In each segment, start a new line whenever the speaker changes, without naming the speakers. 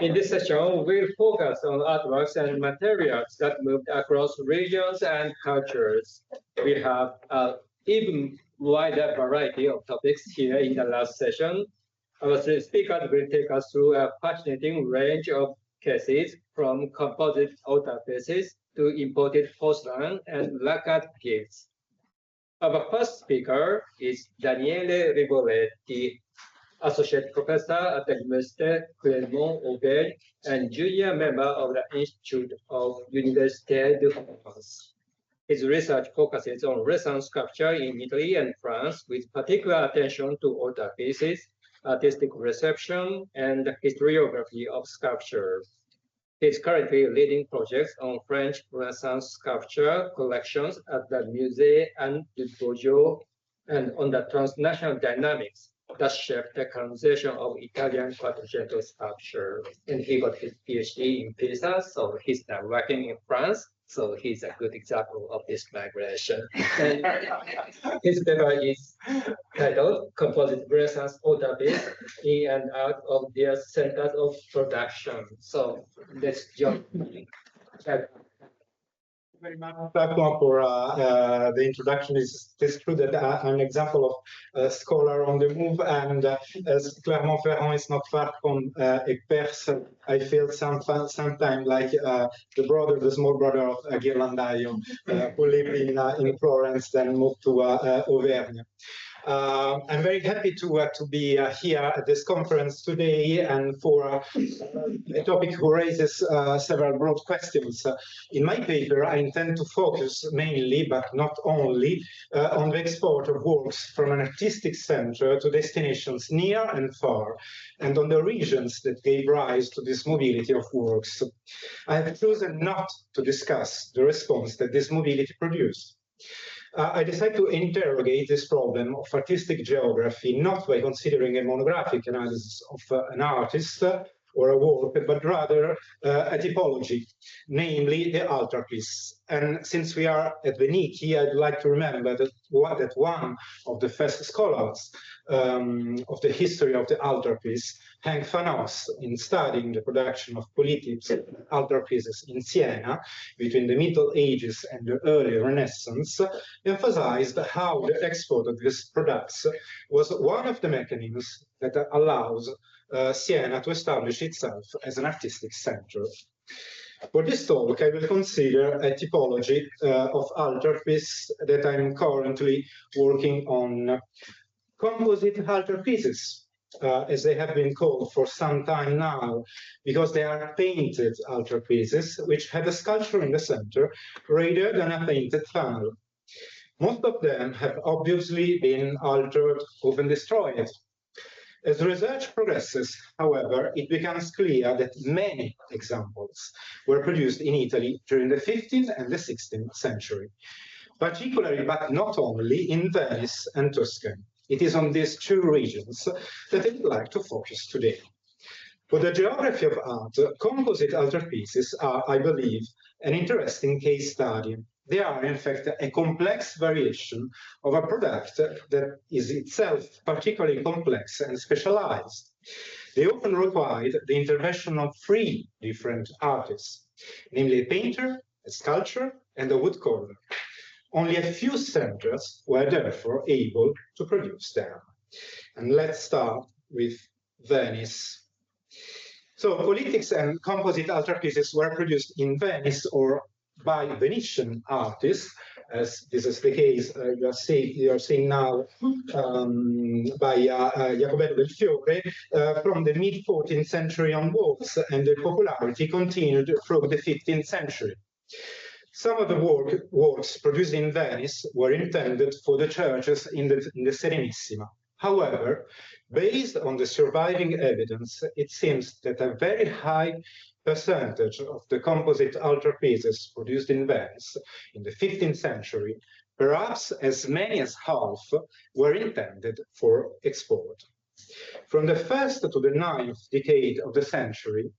In this session, we'll focus on artworks and materials that moved across regions and cultures. We have an even wider variety of topics here in the last session. Our three speakers will take us through a fascinating range of cases, from composite altarpieces to imported porcelain and lacquered gifts. Our first speaker is Daniele Rivoletti, Associate Professor at the Université, Clermont, Auvergne, and junior member of the Institute of Université de France. His research focuses on Renaissance sculpture in Italy and France, with particular attention to altarpieces, artistic reception, and the historiography of sculpture. He is currently leading projects on French Renaissance sculpture collections at the Musée Anne du Bourgeois and on the transnational dynamics that shaped the colonization of Italian Quattrocento sculpture. And he got his PhD in Pisa, so he's now working in France. So he's a good example of this migration. And his paper is titled Composite Renaissance Altarpiece in and out of their centers of production. So let's jump.
Very much, Takuma, for the introduction. It's true that I'm an example of a scholar on the move, and as Clermont-Ferrand is not far from a person, I feel sometimes like the small brother of Ghirlandaio, who lived in Florence, then moved to Auvergne. I'm very happy to be here at this conference today, and for a topic who raises several broad questions. In my paper, I intend to focus mainly, but not only, on the export of works from an artistic center to destinations near and far, and on the regions that gave rise to this mobility of works. I have chosen not to discuss the response that this mobility produced. I decided to interrogate this problem of artistic geography, not by considering a monographic analysis of an artist or a work, but rather a typology, namely the altarpiece. And since we are at the NIKI, I'd like to remember that one of the first scholars of the history of the altarpiece, Henk van Os, in studying the production of polytypes altarpieces in Siena between the Middle Ages and the early Renaissance, emphasized how the export of these products was one of the mechanisms that allows Siena to establish itself as an artistic center. For this talk, I will consider a typology of altarpiece that I'm currently working on. Composite altarpieces, as they have been called for some time now, because they are painted altarpieces which have a sculpture in the center rather than a painted panel. Most of them have obviously been altered, often destroyed. As research progresses, however, it becomes clear that many examples were produced in Italy during the 15th and the 16th century, particularly, but not only, in Venice and Tuscany. It is on these two regions that I would like to focus today. For the geography of art, composite altarpieces are, I believe, an interesting case study. They are, in fact, a complex variation of a product that is itself particularly complex and specialized. They often required the intervention of three different artists, namely a painter, a sculptor, and a woodcarver. Only a few centers were therefore able to produce them. And let's start with Venice. So polytics and composite altarpieces were produced in Venice or by Venetian artists, as this is the case you are seeing now by Jacobetto del Fiore, from the mid-14th century onwards, and the popularity continued through the 15th century. Some of the works produced in Venice were intended for the churches in the Serenissima. However, based on the surviving evidence, it seems that a very high percentage of the composite altarpieces produced in Venice in the 15th century, perhaps as many as half, were intended for export. From the 1st to the 9th decade of the century,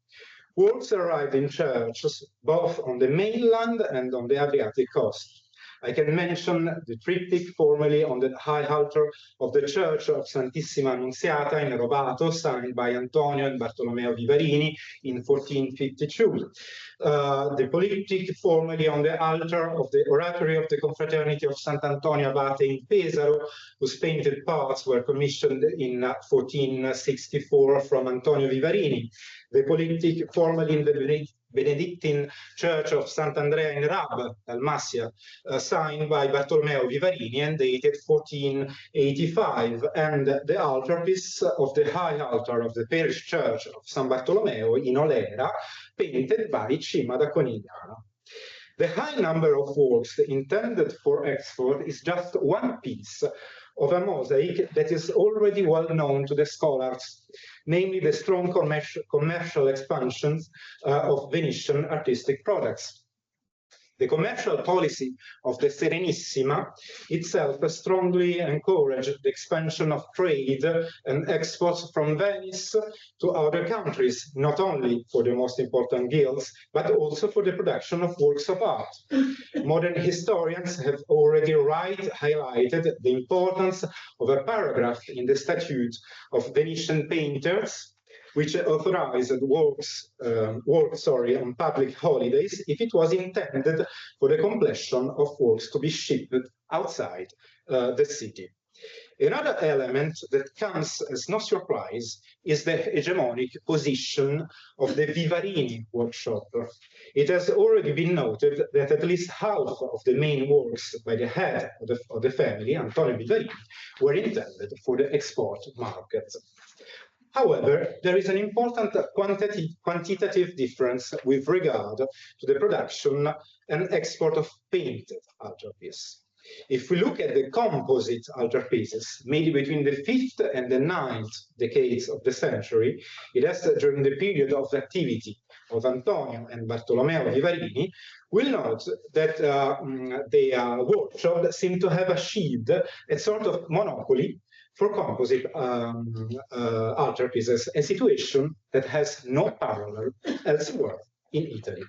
works arrived in churches both on the mainland and on the Adriatic coast. I can mention the triptych formerly on the high altar of the Church of Santissima Annunziata in Rovato, signed by Antonio and Bartolomeo Vivarini in 1452. The polyptych formerly on the altar of the Oratory of the Confraternity of Sant'Antonio Abate in Pesaro, whose painted parts were commissioned in 1464 from Antonio Vivarini. The polyptych formerly in the Benedictine Church of Sant'Andrea in Rab, Dalmatia, signed by Bartolomeo Vivarini and dated 1485, and the altarpiece of the high altar of the parish church of San Bartolomeo in Olera, painted by Cima da Conigliano. The high number of works intended for export is just one piece of a mosaic that is already well known to the scholars, namely the strong commercial expansions of Venetian artistic products. The commercial policy of the Serenissima itself strongly encouraged the expansion of trade and exports from Venice to other countries, not only for the most important guilds, but also for the production of works of art. Modern historians have already highlighted the importance of a paragraph in the Statute of Venetian Painters, which authorized works on public holidays if it was intended for the completion of works to be shipped outside the city. Another element that comes as no surprise is the hegemonic position of the Vivarini workshop. It has already been noted that at least half of the main works by the head of the family, Antonio Vivarini, were intended for the export market. However, there is an important quantitative difference with regard to the production and export of painted altarpieces. If we look at the composite altarpieces made between the 5th and the 9th decades of the century, it has, during the period of activity of Antonio and Bartolomeo Vivarini, we'll note that the workshop seemed to have achieved a sort of monopoly for composite altarpieces, a situation that has no parallel elsewhere in Italy.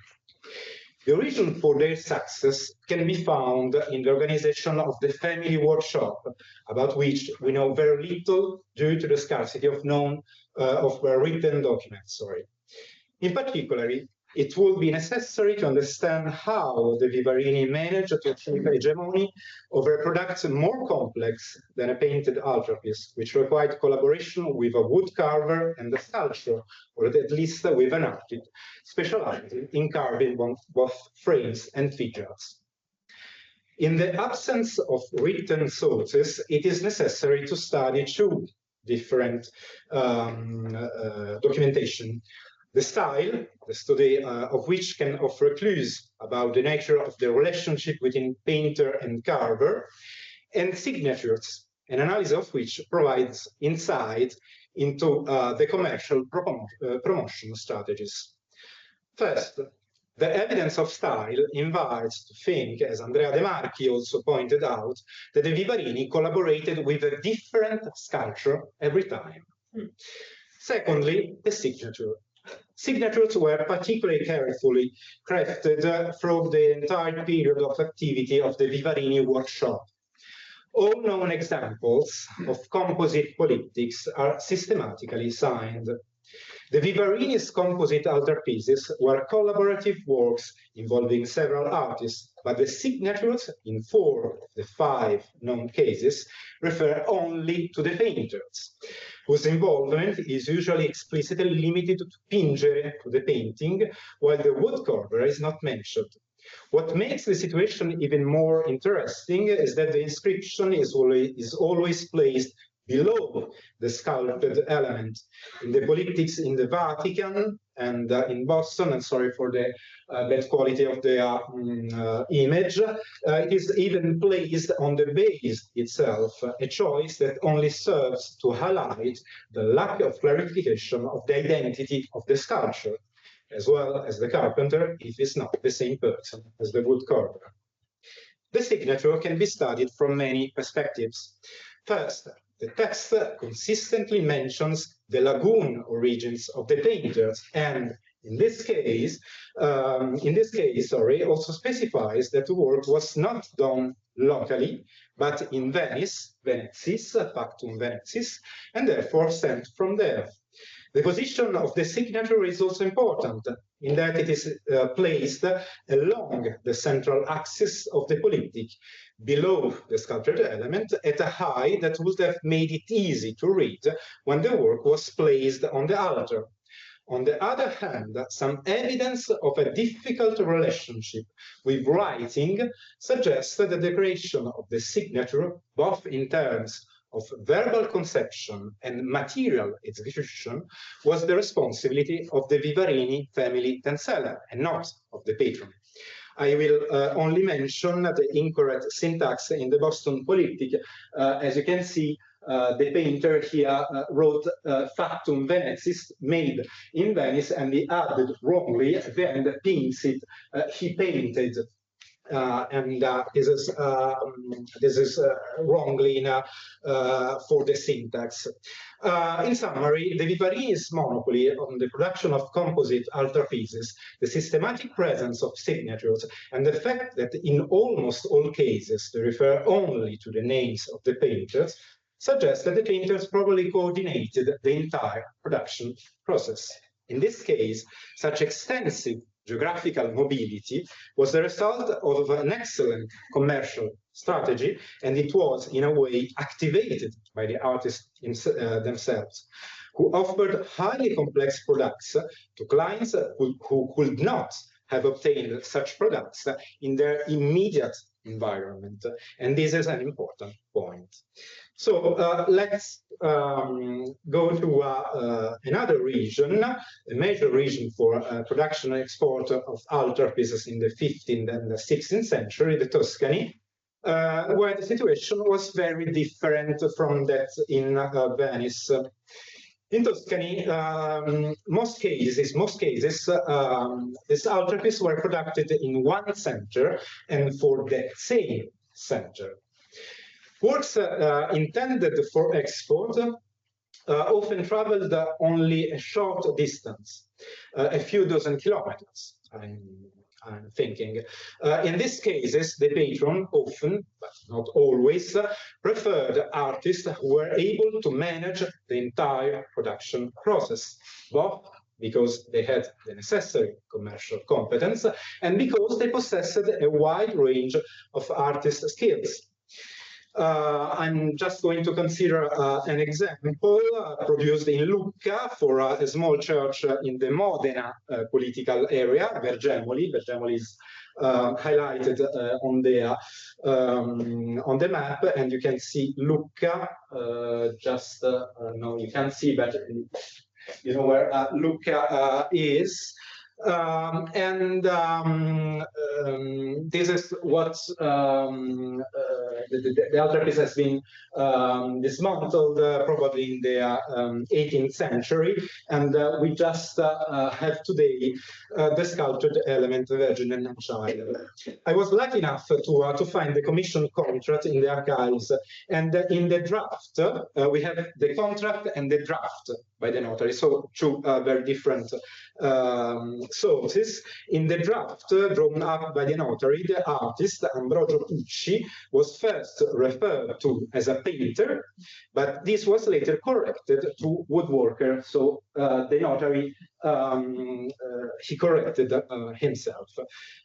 The reason for their success can be found in the organization of the family workshop, about which we know very little due to the scarcity of written documents. In particular, it will be necessary to understand how the Vivarini managed to achieve hegemony over products more complex than a painted altarpiece, which required collaboration with a wood carver and a sculptor, or at least with an artist specializing in carving both frames and figures. In the absence of written sources, it is necessary to study two different documentation. The style, the study of which can offer clues about the nature of the relationship between painter and carver, and signatures, an analysis of which provides insight into the commercial promotion strategies. First, the evidence of style invites to think, as Andrea De Marchi also pointed out, that the Vivarini collaborated with a different sculptor every time. Secondly, the signature. Signatures were particularly carefully crafted through the entire period of activity of the Vivarini workshop. All known examples of composite polyptychs are systematically signed. The Vivarini's composite altarpieces were collaborative works involving several artists, but the signatures in 4 of the 5 known cases refer only to the painters, whose involvement is usually explicitly limited to pingere, to the painting, while the wood carver is not mentioned. What makes the situation even more interesting is that the inscription is always placed below the sculpted element. In the polyptychs in the Vatican and in Boston, and sorry for the bad quality of the image, it is even placed on the base itself, a choice that only serves to highlight the lack of clarification of the identity of the sculpture, as well as the carpenter, if it's not the same person as the wood carver. The signature can be studied from many perspectives. First, the text consistently mentions the lagoon origins of the painters and, in this case, also specifies that the work was not done locally, but in Venice, Venetis, Factum Venetis, and therefore sent from there. The position of the signature is also important in that it is placed along the central axis of the polyptych, below the sculptured element, at a height that would have made it easy to read when the work was placed on the altar. On the other hand, some evidence of a difficult relationship with writing suggests that the decoration of the signature, both in terms of verbal conception and material execution, was the responsibility of the Vivarini family themselves and not of the patron. I will only mention the incorrect syntax in the Boston Polyptych. As you can see, the painter here wrote Factum Venetis, made in Venice, and he added wrongly at the end, pinsit, he painted. And this is wrongly for the syntax. In summary, the Vivarini's monopoly on the production of composite altarpieces, the systematic presence of signatures, and the fact that in almost all cases they refer only to the names of the painters, suggests that the painters probably coordinated the entire production process. In this case, such extensive geographical mobility was the result of an excellent commercial strategy, and it was, in a way, activated by the artists themselves, who offered highly complex products to clients who could not have obtained such products in their immediate environment. And this is an important point. So let's go to another region, a major region for production and export of altarpieces in the 15th and the 16th century, the Tuscany, where the situation was very different from that in Venice. In Tuscany, most cases, these altarpieces were produced in one center and for the same center. Works intended for export often traveled only a short distance, a few dozen kilometers, I'm thinking. In these cases, the patron often, but not always, preferred artists who were able to manage the entire production process, both because they had the necessary commercial competence and because they possessed a wide range of artist skills. I'm just going to consider an example produced in Lucca for a small church in the Modena political area, Vergemoli. Vergemoli is highlighted on the map, and you can see Lucca. No, you can't see, but you know where Lucca is. This is what the altarpiece has been dismantled probably in the 18th century, and we just have today the sculptured element Virgin and Child. I was lucky enough to find the commission contract in the archives, and in the draft we have the contract and the draft by the notary, so two very different sources. In the draft drawn up by the notary, the artist Ambrogio Pucci was first referred to as a painter, but this was later corrected to woodworker. So the notary he corrected himself.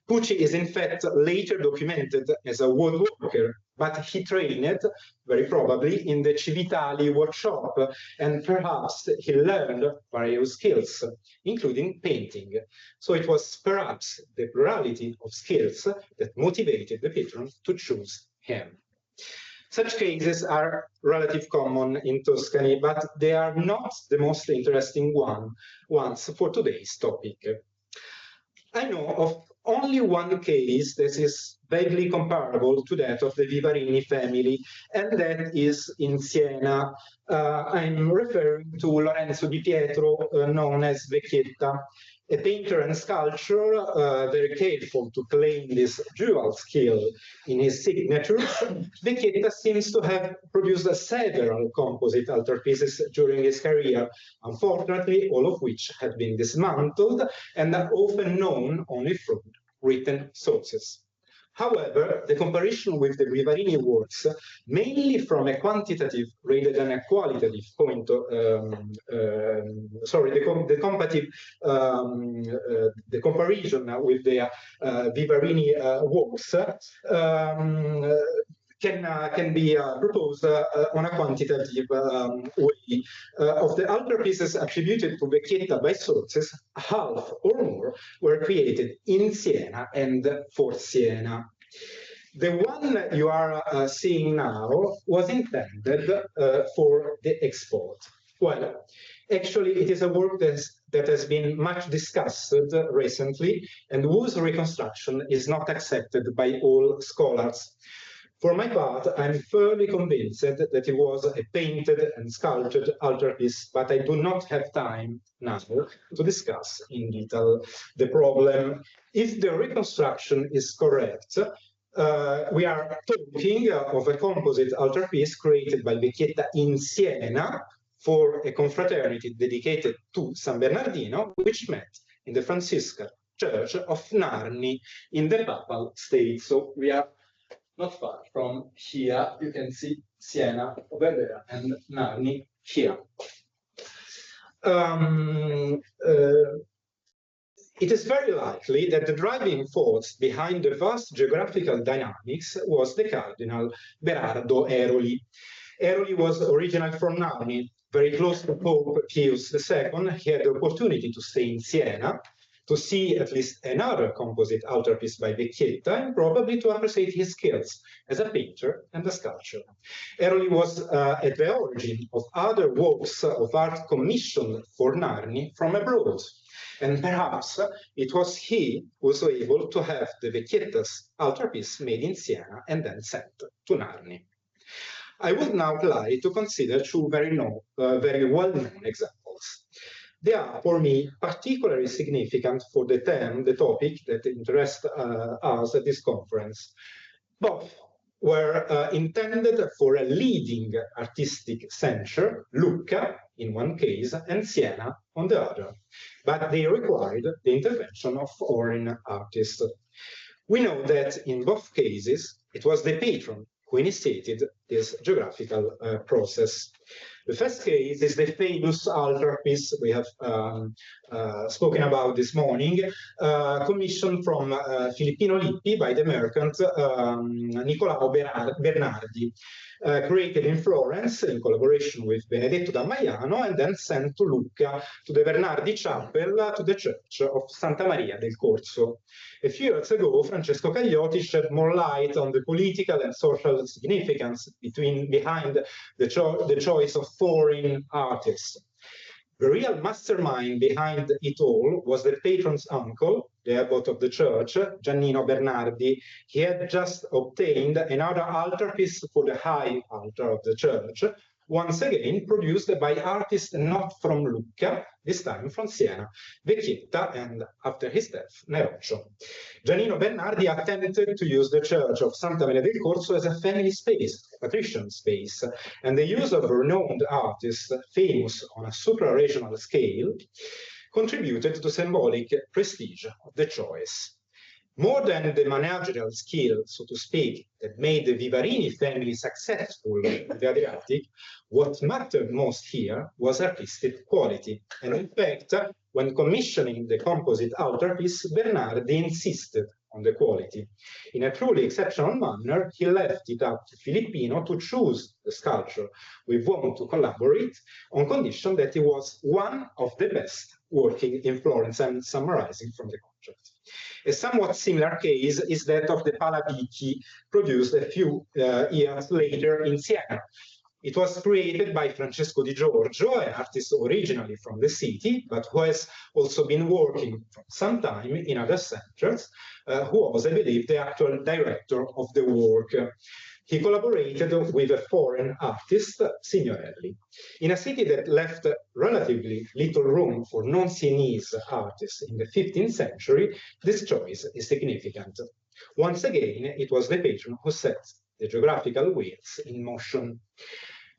Pucci is in fact later documented as a woodworker, but he trained very probably in the Civitali workshop, and perhaps he learned various skills, including painting. So it was perhaps the plurality of skills that motivated the patron to choose him. Such cases are relatively common in Tuscany, but they are not the most interesting ones for today's topic. I know of only one case that is vaguely comparable to that of the Vivarini family, and that is in Siena. I'm referring to Lorenzo Di Pietro, known as Vecchietta. A painter and sculptor, very careful to claim this dual skill in his signatures, Vecchietta seems to have produced several composite altarpieces during his career, unfortunately, all of which have been dismantled and are often known only from written sources. However, the comparison with the Vivarini works, mainly from a quantitative rather than a qualitative point, the comparison with the Vivarini works can be proposed on a quantitative way. Of the altarpieces attributed to Vecchietta by sources, half or more were created in Siena and for Siena. The one you are seeing now was intended for the export. Well, actually, it is a work that has been much discussed recently and whose reconstruction is not accepted by all scholars. For my part, I'm firmly convinced that it was a painted and sculpted altarpiece, but I do not have time now to discuss in detail the problem. If the reconstruction is correct, we are talking of a composite altarpiece created by Vecchietta in Siena for a confraternity dedicated to San Bernardino, which met in the Franciscan Church of Narni in the Papal State. So we are not far from here. You can see Siena over there and Narni here. It is very likely that the driving force behind the vast geographical dynamics was the Cardinal Berardo Eroli. Eroli was originally from Narni, very close to Pope Pius II. He had the opportunity to stay in Siena, to see at least another composite altarpiece by Vecchietta, and probably to appreciate his skills as a painter and a sculptor. Eroli was at the origin of other works of art commissioned for Narni from abroad. And perhaps it was he who was able to have the Vecchietta's altarpiece made in Siena and then sent to Narni. I would now like to consider two very well-known examples. They are, for me, particularly significant for the topic that interests us at this conference. Both were intended for a leading artistic censure, Lucca in one case and Siena on the other, but they required the intervention of foreign artists. We know that in both cases, it was the patron who initiated this geographical process. The first case is the famous altarpiece we have spoken about this morning, commissioned from Filippino Lippi by the merchant Nicolao Bernardi, created in Florence in collaboration with Benedetto da Maiano and then sent to Lucca, to the Bernardi Chapel, to the Church of Santa Maria del Corso. A few years ago, Francesco Cagliotti shed more light on the political and social significance behind the choice of foreign artists. The real mastermind behind it all was the patron's uncle, the abbot of the church, Giannino Bernardi. He had just obtained another altarpiece for the high altar of the church, once again produced by artists not from Lucca, this time from Siena, Vecchietta, and after his death, Neroccio. Giannino Bernardi attempted to use the church of Santa Maria del Corso as a family space, a patrician space, and the use of renowned artists, famous on a supra-regional scale, contributed to symbolic prestige of the choice. More than the managerial skill, so to speak, that made the Vivarini family successful in the Adriatic, what mattered most here was artistic quality. And in fact, when commissioning the composite altarpiece, Bernardi insisted on the quality. In a truly exceptional manner, he left it up to Filippino to choose the sculptor with whom to collaborate, on condition that he was one of the best working in Florence. I'm summarizing from the contract. A somewhat similar case is that of the Palabicchi, produced a few years later in Siena. It was created by Francesco Di Giorgio, an artist originally from the city, but who has also been working for some time in other centers, who was, I believe, the actual director of the work. He collaborated with a foreign artist, Signorelli. In a city that left relatively little room for non-Sienese artists in the 15th century, this choice is significant. Once again, it was the patron who set the geographical wheels in motion.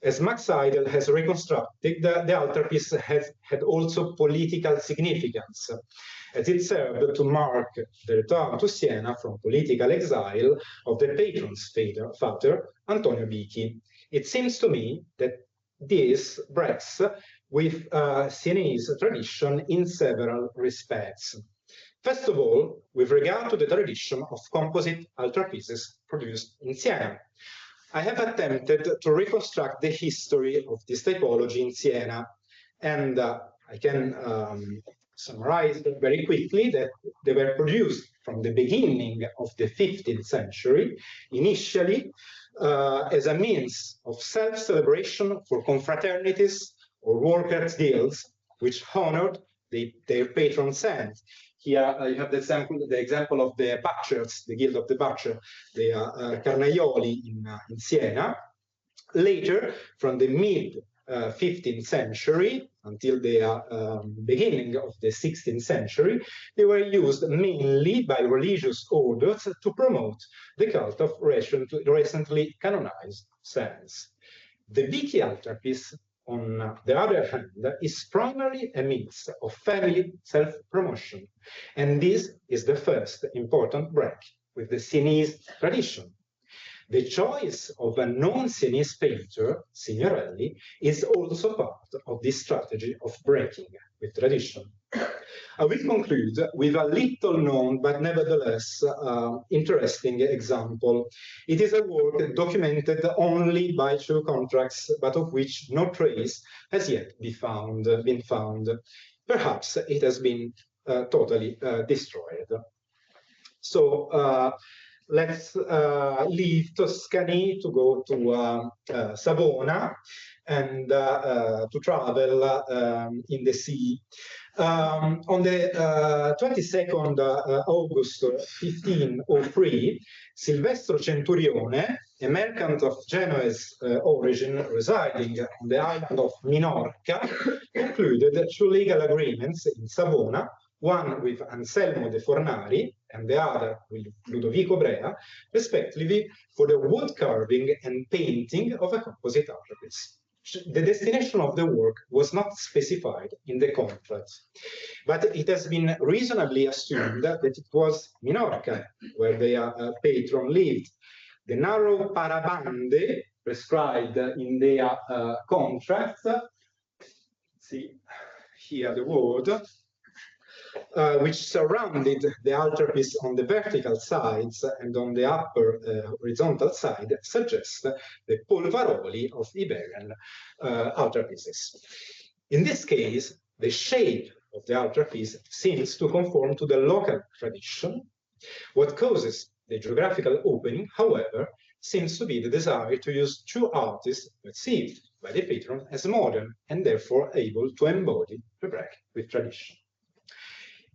As Max Heidel has reconstructed, the altarpiece had also political significance, as it served to mark the return to Siena from political exile of the patron's father, Antonio Bichi. It seems to me that this breaks with Sienese tradition in several respects. First of all, with regard to the tradition of composite altarpieces produced in Siena. I have attempted to reconstruct the history of this typology in Siena, and I can summarize very quickly that they were produced from the beginning of the 15th century, initially as a means of self-celebration for confraternities or workers' guilds, which honored their patron saint. Here you have the example of the butchers, the Guild of the Butcher, the Carnaioli in Siena. Later, from the mid-15th century until the beginning of the 16th century, they were used mainly by religious orders to promote the cult of recently canonized saints. The Bichi altarpiece, on the other hand, is primarily a means of family self-promotion. And this is the first important break with the Sienese tradition. The choice of a non-Sienese painter, Signorelli, is also part of this strategy of breaking with tradition. I will conclude with a little known but nevertheless interesting example. It is a work documented only by 2 contracts, but of which no trace has yet been found. Perhaps it has been totally destroyed. So let's leave Tuscany to go to Savona and to travel in the sea. On the 22nd August 1503, Silvestro Centurione, a merchant of Genoese origin residing on the island of Minorca, concluded 2 legal agreements in Savona, one with Anselmo de Fornari and the other with Ludovico Brea, respectively, for the wood carving and painting of a composite altarpiece. The destination of the work was not specified in the contract, but it has been reasonably assumed that it was Minorca, where their patron lived. The narrow parabande prescribed in their contract, see here the word, which surrounded the altarpiece on the vertical sides and on the upper horizontal side, suggests the polvaroli of Iberian altarpieces. In this case, the shape of the altarpiece seems to conform to the local tradition. What causes the geographical opening, however, seems to be the desire to use 2 artists perceived by the patron as modern and therefore able to embody the break with tradition.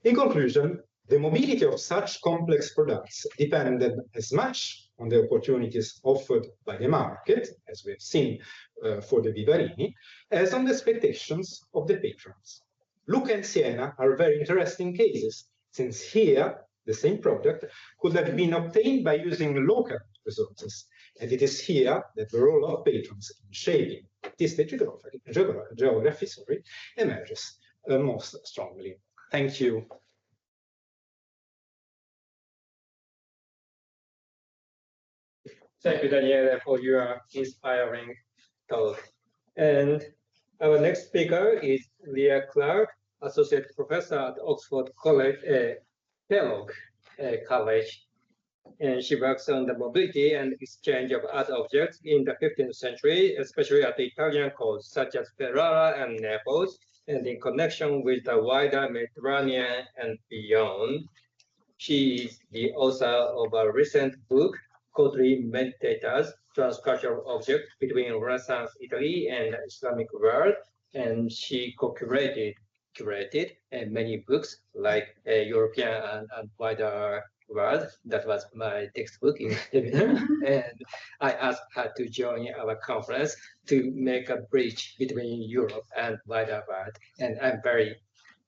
In conclusion, the mobility of such complex products depended as much on the opportunities offered by the market, as we have seen for the Vivarini, as on the expectations of the patrons. Lucca and Siena are very interesting cases, since here the same product could have been obtained by using local resources, and it is here that the role of patrons in shaping artistic geography emerges most strongly. Thank you.
Thank you, Daniele, for your inspiring talk. And our next speaker is Leah Clark, Associate Professor at Oxford College, Kellogg College. And she works on the mobility and exchange of art objects in the 15th century, especially at the Italian coast, such as Ferrara and Naples, and in connection with the wider Mediterranean and beyond. She is the author of a recent book, Codri Meditators, Transcultural Objects Between Renaissance Italy and the Islamic World, and she curated many books like European and wider world. That was my textbook in and I asked her to join our conference to make a bridge between Europe and wider world. And I'm very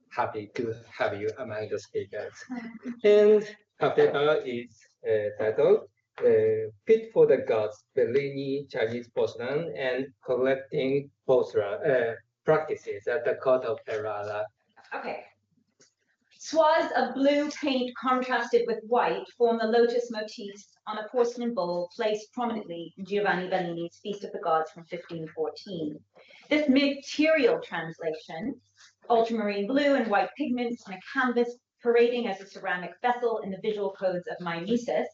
happy to have you among the speakers. And her paper is titled Fit for the Gods, Bellini, Chinese Porcelain, and Collecting Porcelain Practices at the Court of Ferrara.
Okay. Swaths of blue paint contrasted with white form the lotus motifs on a porcelain bowl placed prominently in Giovanni Bellini's Feast of the Gods from 1514. This material translation, ultramarine blue and white pigments on a canvas parading as a ceramic vessel in the visual codes of mimesis,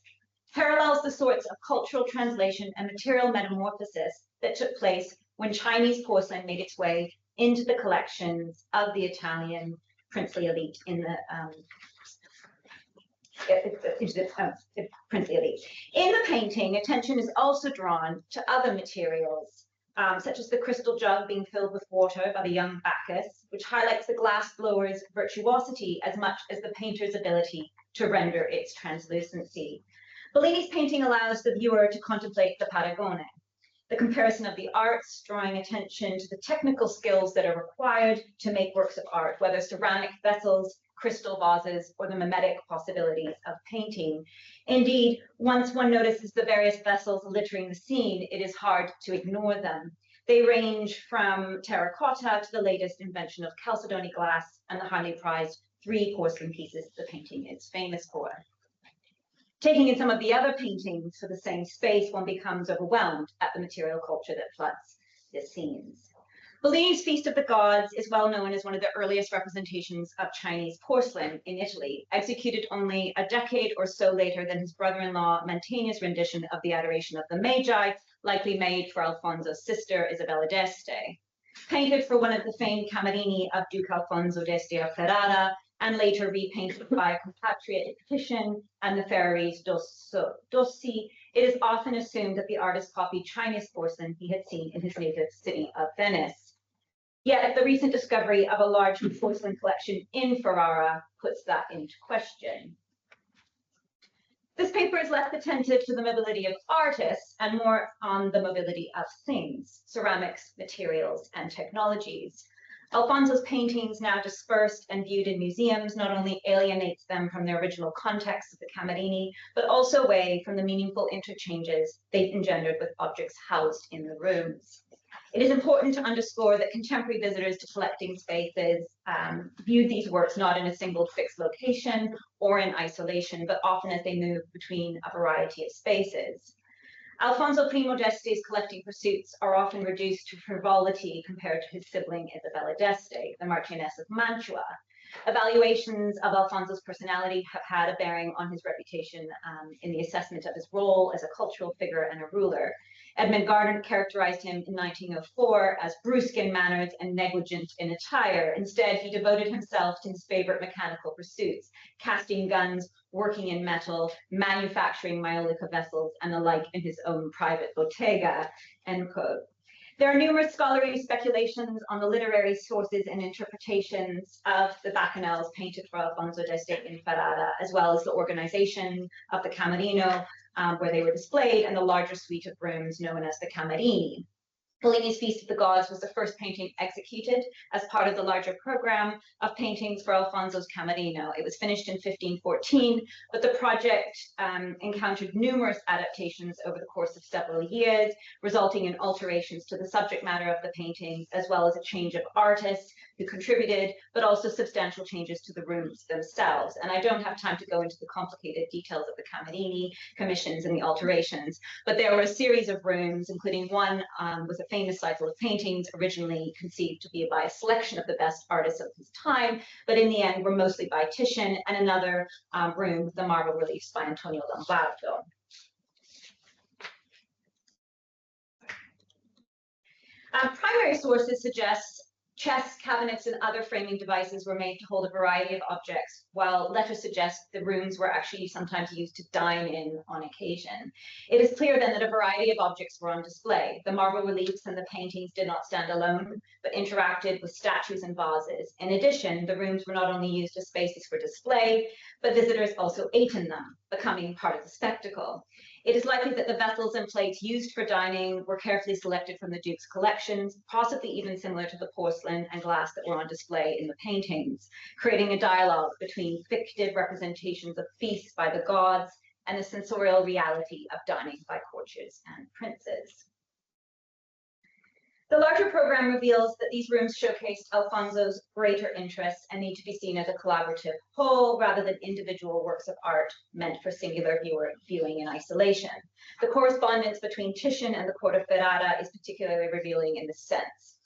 parallels the sorts of cultural translation and material metamorphosis that took place when Chinese porcelain made its way into the collections of the Italian princely elite in the princely elite. In the painting, attention is also drawn to other materials, such as the crystal jug being filled with water by the young Bacchus, which highlights the glass blower's virtuosity as much as the painter's ability to render its translucency. Bellini's painting allows the viewer to contemplate the paragone, the comparison of the arts, drawing attention to the technical skills that are required to make works of art, whether ceramic vessels, crystal vases, or the mimetic possibilities of painting. Indeed, once one notices the various vessels littering the scene, it is hard to ignore them. They range from terracotta to the latest invention of chalcedony glass and the highly prized 3 porcelain pieces the painting is famous for. Taking in some of the other paintings for the same space, one becomes overwhelmed at the material culture that floods the scenes. Bellini's Feast of the Gods is well known as one of the earliest representations of Chinese porcelain in Italy, executed only a decade or so later than his brother-in-law Mantegna's rendition of the Adoration of the Magi, likely made for Alfonso's sister Isabella d'Este. Painted for one of the famed Camerini of Duke Alfonso d'Este of Ferrara, and later repainted by a compatriot Titian and the Ferraris Dossi, it is often assumed that the artist copied Chinese porcelain he had seen in his native city of Venice. Yet the recent discovery of a large porcelain collection in Ferrara puts that into question. This paper is less attentive to the mobility of artists and more on the mobility of things, ceramics, materials, and technologies. Alfonso's paintings, now dispersed and viewed in museums, not only alienates them from their original context of the Camerini, but also away from the meaningful interchanges they've engendered with objects housed in the rooms. It is important to underscore that contemporary visitors to collecting spaces viewed these works not in a single fixed location or in isolation, but often as they move between a variety of spaces. Alfonso Primo d'Este's collecting pursuits are often reduced to frivolity compared to his sibling Isabella d'Este, the Marchioness of Mantua. Evaluations of Alfonso's personality have had a bearing on his reputation in the assessment of his role as a cultural figure and a ruler. Edmund Gardner characterized him in 1904 as brusque in manners and negligent in attire. Instead, he devoted himself to his favorite mechanical pursuits, casting guns, working in metal, manufacturing maiolica vessels, and the like in his own private bottega, end quote. There are numerous scholarly speculations on the literary sources and interpretations of the bacchanals painted for Alfonso d'Este in Ferrara, as well as the organization of the Camerino, where they were displayed, and the larger suite of rooms known as the Camerini. Bellini's Feast of the Gods was the first painting executed as part of the larger program of paintings for Alfonso's Camerino. It was finished in 1514, but the project encountered numerous adaptations over the course of several years, resulting in alterations to the subject matter of the paintings, as well as a change of artists who contributed, but also substantial changes to the rooms themselves. And I don't have time to go into the complicated details of the Camerini commissions and the alterations, but there were a series of rooms, including one with a famous cycle of paintings originally conceived to be by a selection of the best artists of his time, but in the end were mostly by Titian, and another room with the marble reliefs by Antonio Lombardo. Primary sources suggest chests, cabinets, and other framing devices were made to hold a variety of objects, while letters suggest the rooms were actually sometimes used to dine in on occasion. It is clear then that a variety of objects were on display. The marble reliefs and the paintings did not stand alone, but interacted with statues and vases. In addition, the rooms were not only used as spaces for display, but visitors also ate in them. becoming part of the spectacle. It is likely that the vessels and plates used for dining were carefully selected from the Duke's collections, possibly even similar to the porcelain and glass that were on display in the paintings, creating a dialogue between fictive representations of feasts by the gods and the sensorial reality of dining by courtiers and princes. The larger program reveals that these rooms showcased Alfonso's greater interests and need to be seen as a collaborative whole rather than individual works of art meant for singular viewing in isolation. The correspondence between Titian and the court of Ferrara is particularly revealing in this sense.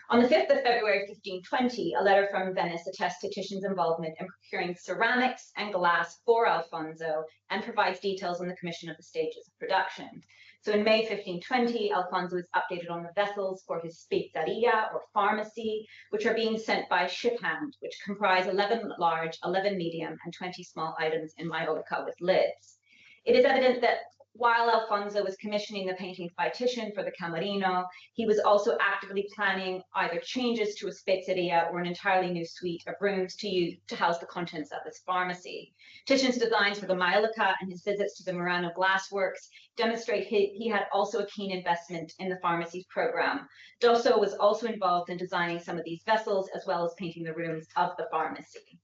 On the 5th of February 1520, a letter from Venice attests to Titian's involvement in procuring ceramics and glass for Alfonso and provides details on the commission of the stages of production. So in May 1520, Alfonso is updated on the vessels for his spezzeria or pharmacy, which are being sent by ship hand, which comprise 11 large, 11 medium, and 20 small items in maiolica with lids. It is evident that while Alfonso was commissioning the paintings by Titian for the Camerino, he was also actively planning either changes to a spezzeria or an entirely new suite of rooms to house the contents of his pharmacy. Titian's designs for the maiolica and his visits to the Murano glassworks demonstrate he had also a keen investment in the pharmacy's program. Dosso was also involved in designing some of these vessels as well as painting the rooms of the pharmacy.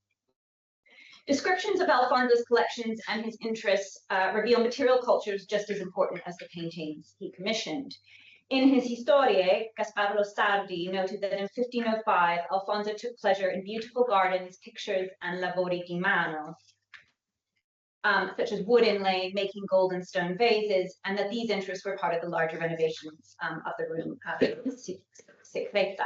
Descriptions of Alfonso's collections and his interests reveal material cultures just as important as the paintings he commissioned. In his Historiae, Gasparro Sardi noted that in 1505, Alfonso took pleasure in beautiful gardens, pictures, and lavori di mano, such as wood inlay, making gold and stone vases, and that these interests were part of the larger renovations of the room Secreta.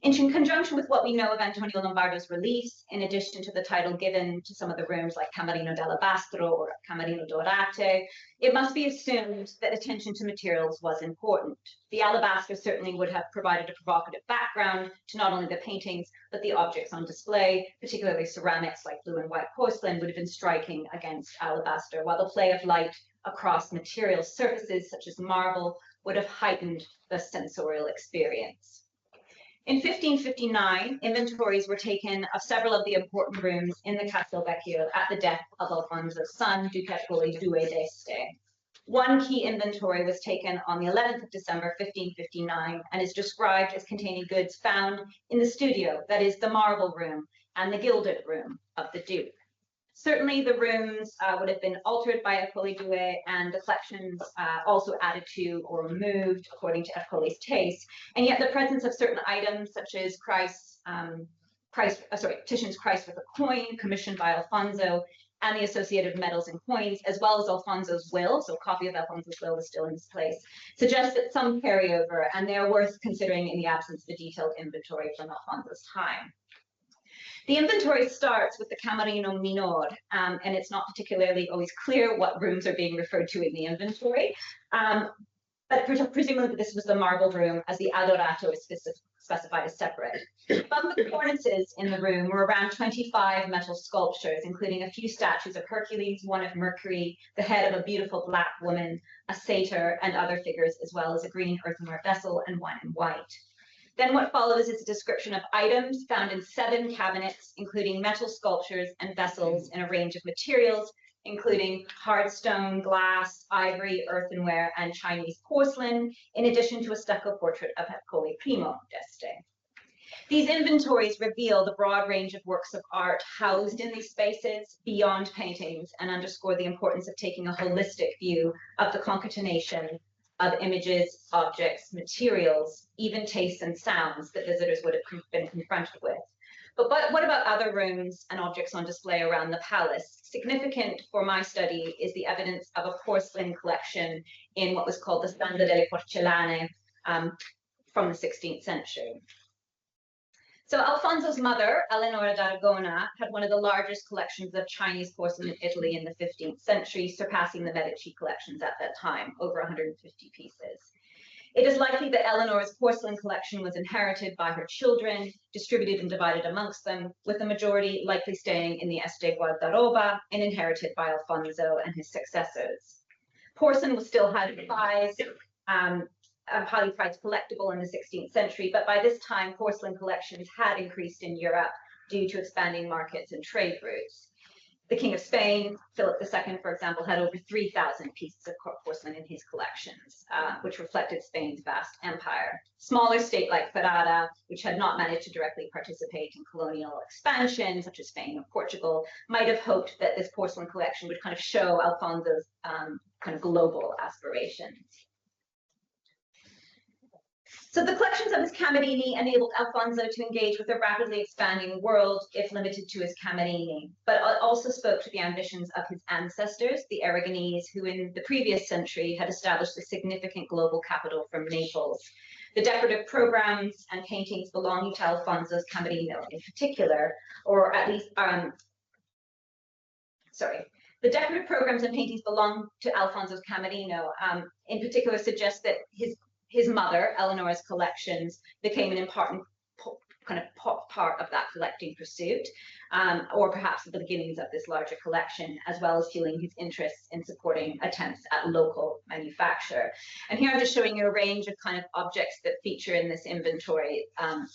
In conjunction with what we know of Antonio Lombardo's release, in addition to the title given to some of the rooms like Camerino d'Alabastro or Camerino Dorate, it must be assumed that attention to materials was important. The alabaster certainly would have provided a provocative background to not only the paintings, but the objects on display, particularly ceramics like blue and white porcelain would have been striking against alabaster, while the play of light across material surfaces such as marble would have heightened the sensorial experience. In 1559, inventories were taken of several of the important rooms in the Castelvecchio at the death of Alfonso's son, Duke Ercole II d'Este. One key inventory was taken on the 11th of December, 1559, and is described as containing goods found in the studio, that is the marble room, and the gilded room of the Duke. Certainly the rooms would have been altered by Ercole II, and the collections also added to or removed according to Ercole's taste. And yet the presence of certain items such as Titian's Christ with a coin commissioned by Alfonso and the associated medals and coins, as well as Alfonso's will, so a copy of Alfonso's will is still in this place, suggests that some carryover, and they are worth considering in the absence of a detailed inventory from Alfonso's time. The inventory starts with the Camerino Minor, and it's not particularly always clear what rooms are being referred to in the inventory, but presumably this was the marble room, as the Adorato is specified as separate. Above the cornices in the room were around 25 metal sculptures, including a few statues of Hercules, one of Mercury, the head of a beautiful black woman, a satyr, and other figures, as well as a green earthenware vessel and one in white. Then what follows is a description of items found in 7 cabinets, including metal sculptures and vessels in a range of materials, including hard stone, glass, ivory, earthenware, and Chinese porcelain, in addition to a stucco portrait of Ercole I d'Este. These inventories reveal the broad range of works of art housed in these spaces beyond paintings and underscore the importance of taking a holistic view of the concatenation of images, objects, materials, even tastes and sounds that visitors would have been confronted with. But what about other rooms and objects on display around the palace? Significant for my study is the evidence of a porcelain collection in what was called the Standa delle Porcellane from the 16th century. So Alfonso's mother, Eleonora d'Aragona, had one of the largest collections of Chinese porcelain in Italy in the 15th century, surpassing the Medici collections at that time, over 150 pieces. It is likely that Eleanor's porcelain collection was inherited by her children, distributed and divided amongst them, with the majority likely staying in the Este Guardaroba and inherited by Alfonso and his successors. Porcelain was still highly prized, collectible in the 16th century, but by this time, porcelain collections had increased in Europe due to expanding markets and trade routes. The King of Spain, Philip II, for example, had over 3,000 pieces of porcelain in his collections, which reflected Spain's vast empire. Smaller state like Ferrara, which had not managed to directly participate in colonial expansion, such as Spain or Portugal, might have hoped that this porcelain collection would kind of show Alfonso's kind of global aspirations. So the collections of his Camerini enabled Alfonso to engage with a rapidly expanding world, if limited to his Camerini, but also spoke to the ambitions of his ancestors, the Aragonese, who in the previous century had established a significant global capital from Naples. The decorative programs and paintings belonging to Alfonso's Camerino in particular, or at least, the decorative programs and paintings belong to Alfonso's Camerino, in particular suggest that his mother, Eleanor's collections, became an important part of that collecting pursuit, or perhaps at the beginnings of this larger collection, as well as fueling his interests in supporting attempts at local manufacture. And here I'm just showing you a range of kind of objects that feature in this inventory.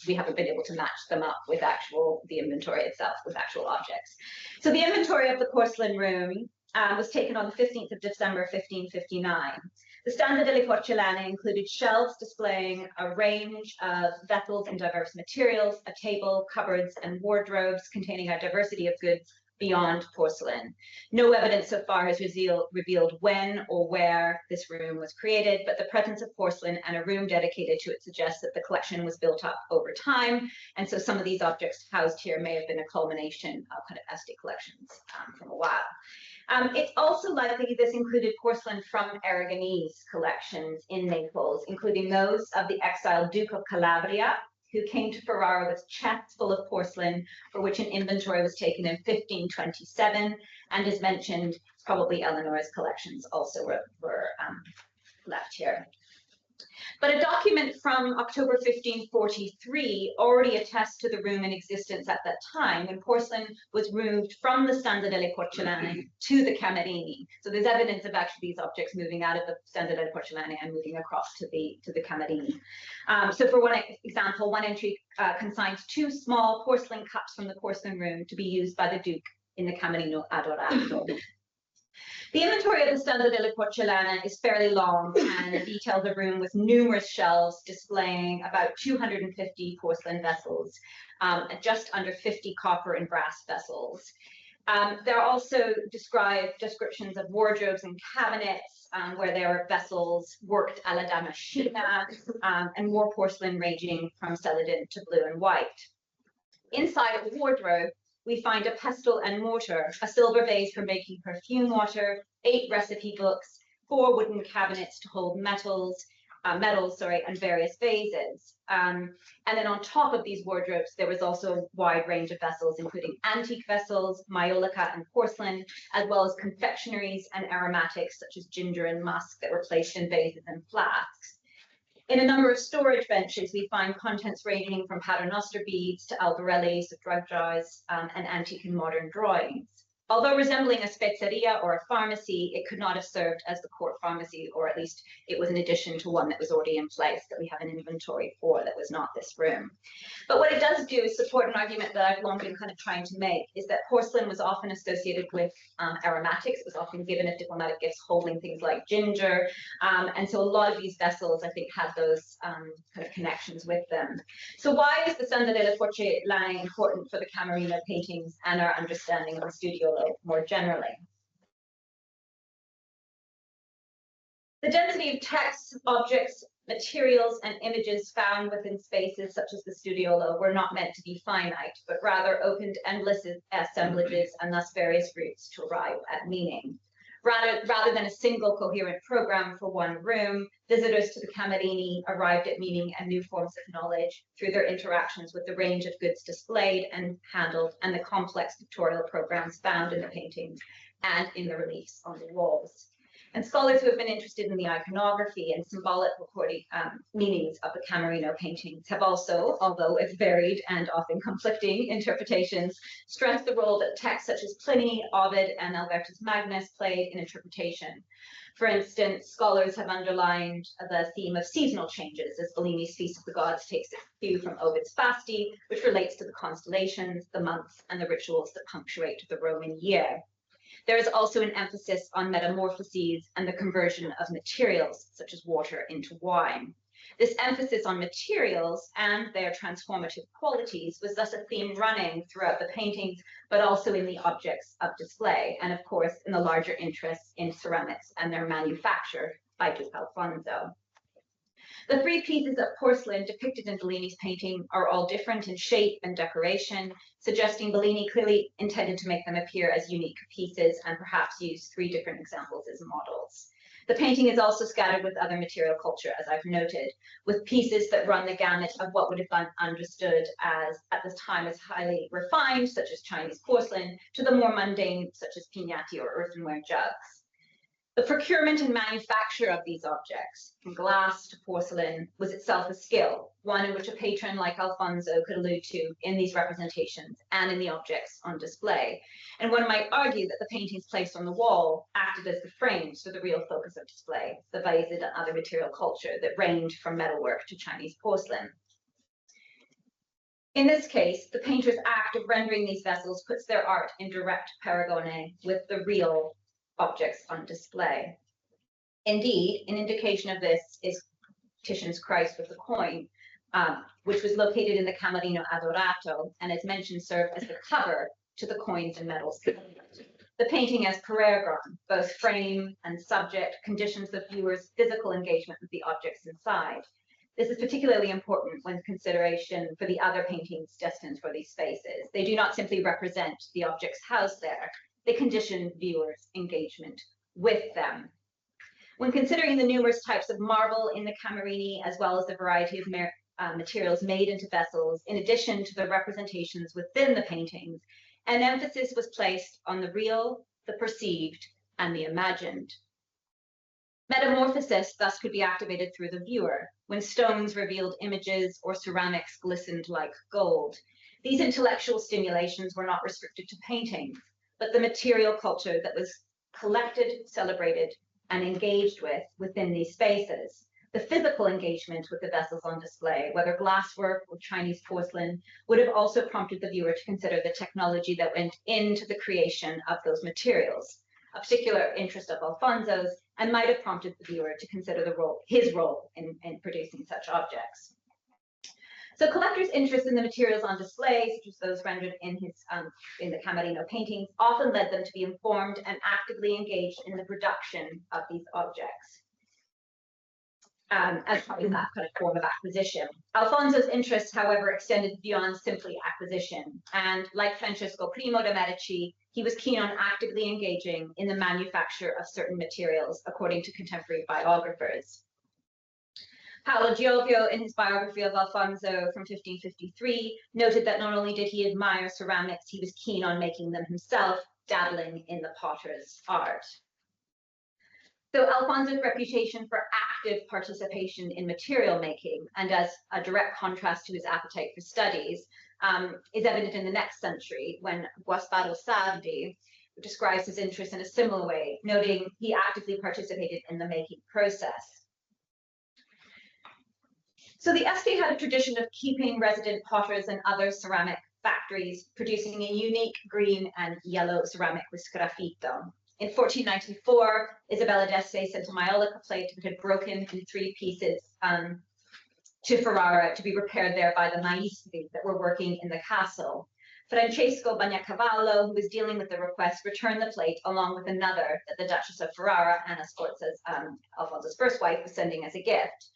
We haven't been able to match them up with the inventory itself, with actual objects. So the inventory of the porcelain room was taken on the 15th of December, 1559. The Stand delle Porcellane included shelves displaying a range of vessels in diverse materials, a table, cupboards, and wardrobes containing a diversity of goods beyond porcelain. No evidence so far has revealed when or where this room was created, but the presence of porcelain and a room dedicated to it suggests that the collection was built up over time, and so some of these objects housed here may have been a culmination of kind of estate collections from a while. It's also likely this included porcelain from Aragonese collections in Naples, including those of the exiled Duke of Calabria, who came to Ferrara with chests full of porcelain, for which an inventory was taken in 1527, and as mentioned, probably Eleanor's collections also were left here. But a document from October 1543 already attests to the room in existence at that time, when porcelain was moved from the Stand delle Porcellane to the Camerini. So there's evidence of actually these objects moving out of the Stand delle Porcellane and moving across to the Camerini. So for one example, one entry consigns 2 small porcelain cups from the porcelain room to be used by the Duke in the Camerino Adorato. The inventory of the Stand delle Porcellane is fairly long and details a room with numerous shelves displaying about 250 porcelain vessels, just under 50 copper and brass vessels. There are also descriptions of wardrobes and cabinets where there are vessels worked a la damascena, and more porcelain ranging from celadon to blue and white. Inside a wardrobe, we find a pestle and mortar, a silver vase for making perfume water, 8 recipe books, 4 wooden cabinets to hold metals, and various vases. And then on top of these wardrobes, there was also a wide range of vessels, including antique vessels, maiolica and porcelain, as well as confectionaries and aromatics such as ginger and musk that were placed in vases and flasks. In a number of storage benches, we find contents ranging from paternoster beads to albarellis, drug jars, and antique and modern drawings. Although resembling a spezzeria or a pharmacy, it could not have served as the court pharmacy, or at least it was an addition to one that was already in place that we have an inventory for that was not this room. But what it does do is support an argument that I've long been kind of trying to make, is that porcelain was often associated with aromatics. It was often given as diplomatic gifts holding things like ginger. And so a lot of these vessels, I think, had those kind of connections with them. So why is the Stand delle Porcellane important for the Camerino paintings and our understanding of the studiolo more generally? The density of texts, objects, materials, and images found within spaces such as the studiolo were not meant to be finite, but rather opened endless assemblages and thus various routes to arrive at meaning. Rather than a single coherent program for one room, visitors to the Camerini arrived at meaning and new forms of knowledge through their interactions with the range of goods displayed and handled, and the complex pictorial programs found in the paintings and in the reliefs on the walls. And scholars who have been interested in the iconography and symbolic meanings of the Camerino paintings have also, although with varied and often conflicting interpretations, stressed the role that texts such as Pliny, Ovid, and Albertus Magnus played in interpretation. For instance, scholars have underlined the theme of seasonal changes, as Bellini's Feast of the Gods takes its cue from Ovid's Fasti, which relates to the constellations, the months, and the rituals that punctuate the Roman year. There is also an emphasis on metamorphoses and the conversion of materials, such as water into wine. This emphasis on materials and their transformative qualities was thus a theme running throughout the paintings, but also in the objects of display, and of course in the larger interest in ceramics and their manufacture by Duke Alfonso. The three pieces of porcelain depicted in Bellini's painting are all different in shape and decoration, suggesting Bellini clearly intended to make them appear as unique pieces and perhaps use three different examples as models. The painting is also scattered with other material culture, as I've noted, with pieces that run the gamut of what would have been understood as, at this time, as highly refined, such as Chinese porcelain, to the more mundane, such as pignati or earthenware jugs. The procurement and manufacture of these objects, from glass to porcelain, was itself a skill, one in which a patron like Alfonso could allude to in these representations and in the objects on display. And one might argue that the paintings placed on the wall acted as the frames for the real focus of display, the vases and other material culture that ranged from metalwork to Chinese porcelain. In this case, the painter's act of rendering these vessels puts their art in direct paragone with the real objects on display. Indeed, an indication of this is Titian's Christ with the coin, which was located in the Camerino Adorato, and as mentioned, served as the cover to the coins and medals. The painting has peregrine, both frame and subject, conditions the viewer's physical engagement with the objects inside. This is particularly important when consideration for the other paintings destined for these spaces. They do not simply represent the objects housed there, they condition viewers' engagement with them. When considering the numerous types of marble in the Camerini, as well as the variety of materials made into vessels, in addition to the representations within the paintings, an emphasis was placed on the real, the perceived, and the imagined. Metamorphosis thus could be activated through the viewer, when stones revealed images or ceramics glistened like gold. These intellectual stimulations were not restricted to paintings, but the material culture that was collected, celebrated, and engaged with within these spaces. The physical engagement with the vessels on display, whether glasswork or Chinese porcelain, would have also prompted the viewer to consider the technology that went into the creation of those materials, a particular interest of Alfonso's, and might have prompted the viewer to consider his role in producing such objects. So collectors' interest in the materials on display, such as those rendered in the Camerino paintings, often led them to be informed and actively engaged in the production of these objects as part of that kind of form of acquisition. Alfonso's interest, however, extended beyond simply acquisition, and like Francesco I de' Medici, he was keen on actively engaging in the manufacture of certain materials, according to contemporary biographers. Paolo Giovio, in his biography of Alfonso from 1553, noted that not only did he admire ceramics, he was keen on making them himself, dabbling in the potter's art. So Alfonso's reputation for active participation in material making, and as a direct contrast to his appetite for studies, is evident in the next century, when Gasparo Sardi describes his interest in a similar way, noting he actively participated in the making process. So the Este had a tradition of keeping resident potters and other ceramic factories producing a unique green and yellow ceramic with sgraffito. In 1494, Isabella d'Este sent a maiolica plate that had broken in 3 pieces to Ferrara to be repaired there by the maestri that were working in the castle. Francesco Bagnacavallo, who was dealing with the request, returned the plate along with another that the Duchess of Ferrara, Anna Sforza's, Alfonso's first wife, was sending as a gift.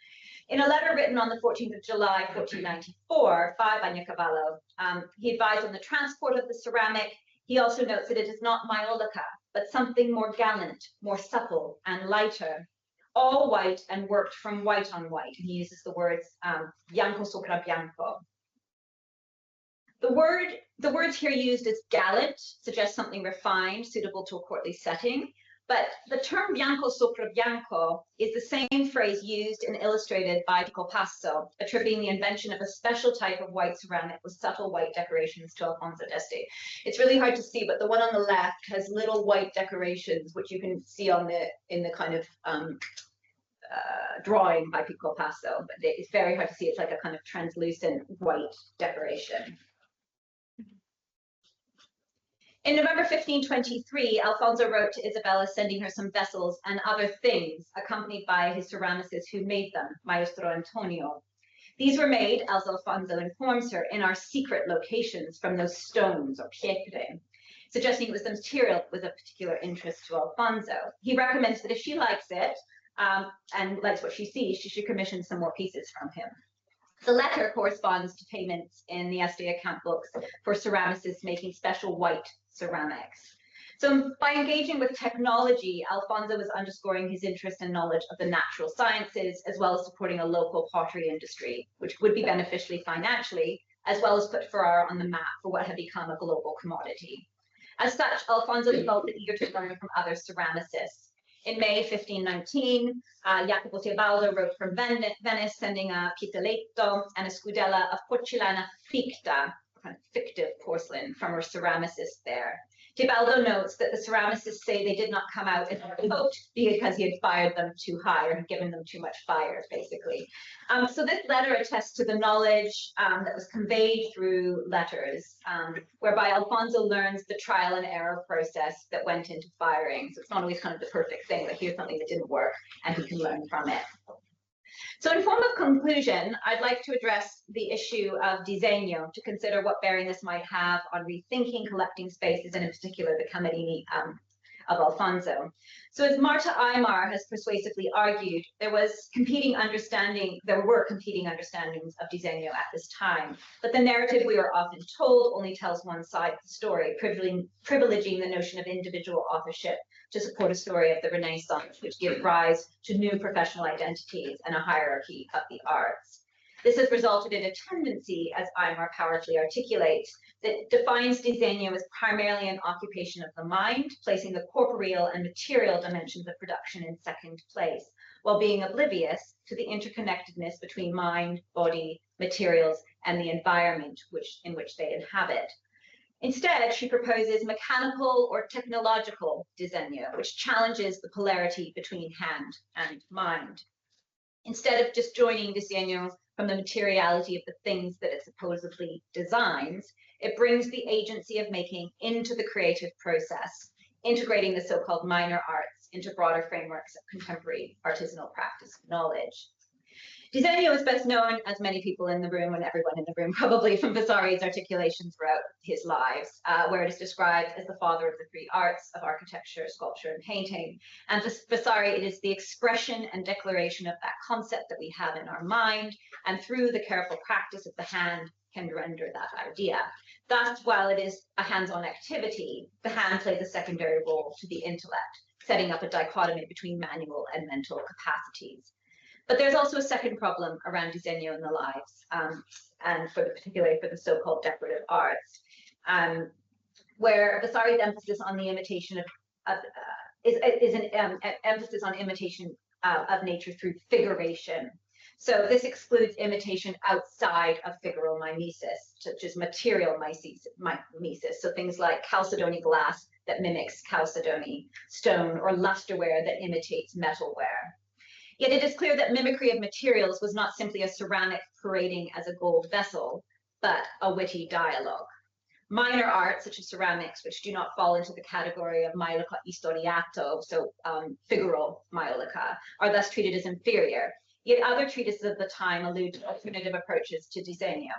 In a letter written on the 14th of July, 1494, by Bagnacavallo, he advised on the transport of the ceramic. He also notes that it is not maiolica, but something more gallant, more supple, and lighter, all white and worked from white on white. And he uses the words bianco sopra bianco. The words here used as gallant suggest something refined, suitable to a courtly setting, But the term bianco sopra bianco is the same phrase used and illustrated by Pico, attributing the invention of a special type of white ceramic with subtle white decorations to Alfonso d'Este. It's really hard to see, but the one on the left has little white decorations, which you can see on in the kind of drawing by Pico. But it's very hard to see. It's like a kind of translucent white decoration. In November 1523, Alfonso wrote to Isabella sending her some vessels and other things, accompanied by his ceramicist who made them, Maestro Antonio. These were made, as Alfonso informs her, in our secret locations from those stones or pietre, suggesting it was the material that was of particular interest to Alfonso. He recommends that if she likes it and likes what she sees, she should commission some more pieces from him. The letter corresponds to payments in the Este account books for ceramicists making special white ceramics. So by engaging with technology, Alfonso was underscoring his interest and knowledge of the natural sciences, as well as supporting a local pottery industry, which would be beneficially financially, as well as put Ferrara on the map for what had become a global commodity. As such, Alfonso felt eager to learn from other ceramicists. In May 1519, Jacopo Tebaldo wrote from Venice, sending a pieteletto and a scudella of porcellana ficta, kind of fictive porcelain, from her ceramicist there. Tebaldo notes that the ceramicists say they did not come out in a boat because he had fired them too high or had given them too much fire, basically. So this letter attests to the knowledge that was conveyed through letters, whereby Alfonso learns the trial and error process that went into firing. So it's not always kind of the perfect thing, but here's something that didn't work and he can learn from it. So in form of conclusion, I'd like to address the issue of disegno to consider what bearing this might have on rethinking collecting spaces, and in particular the Camerini of Alfonso. So as Marta Aymar has persuasively argued, there were competing understandings of disegno at this time, but the narrative we are often told only tells one side of the story, privileging the notion of individual authorship to support a story of the Renaissance, which gives rise to new professional identities and a hierarchy of the arts. This has resulted in a tendency, as Aymar powerfully articulates, that defines disegno as primarily an occupation of the mind, placing the corporeal and material dimensions of production in second place, while being oblivious to the interconnectedness between mind, body, materials, and the environment in which they inhabit. Instead, she proposes mechanical or technological disegno, which challenges the polarity between hand and mind. Instead of disjoining disegno from the materiality of the things that it supposedly designs, it brings the agency of making into the creative process, integrating the so-called minor arts into broader frameworks of contemporary artisanal practice knowledge. Disegno is best known, as many people in the room and everyone in the room probably, from Vasari's articulations throughout his lives, where it is described as the father of the three arts of architecture, sculpture, and painting. And for Vasari, it is the expression and declaration of that concept that we have in our mind, and through the careful practice of the hand can render that idea. Thus, while it is a hands-on activity, the hand plays a secondary role to the intellect, setting up a dichotomy between manual and mental capacities. But there's also a second problem around disegno in the lives, and particularly for the so-called decorative arts, where Vasari's emphasis on the imitation is an emphasis on imitation of nature through figuration. So this excludes imitation outside of figural mimesis, such as material mimesis. So things like chalcedony glass that mimics chalcedony stone, or lusterware that imitates metalware. Yet it is clear that mimicry of materials was not simply a ceramic parading as a gold vessel, but a witty dialogue. Minor arts, such as ceramics, which do not fall into the category of maiolica istoriato, so figural maiolica, are thus treated as inferior. Yet other treatises of the time allude to alternative approaches to disegno.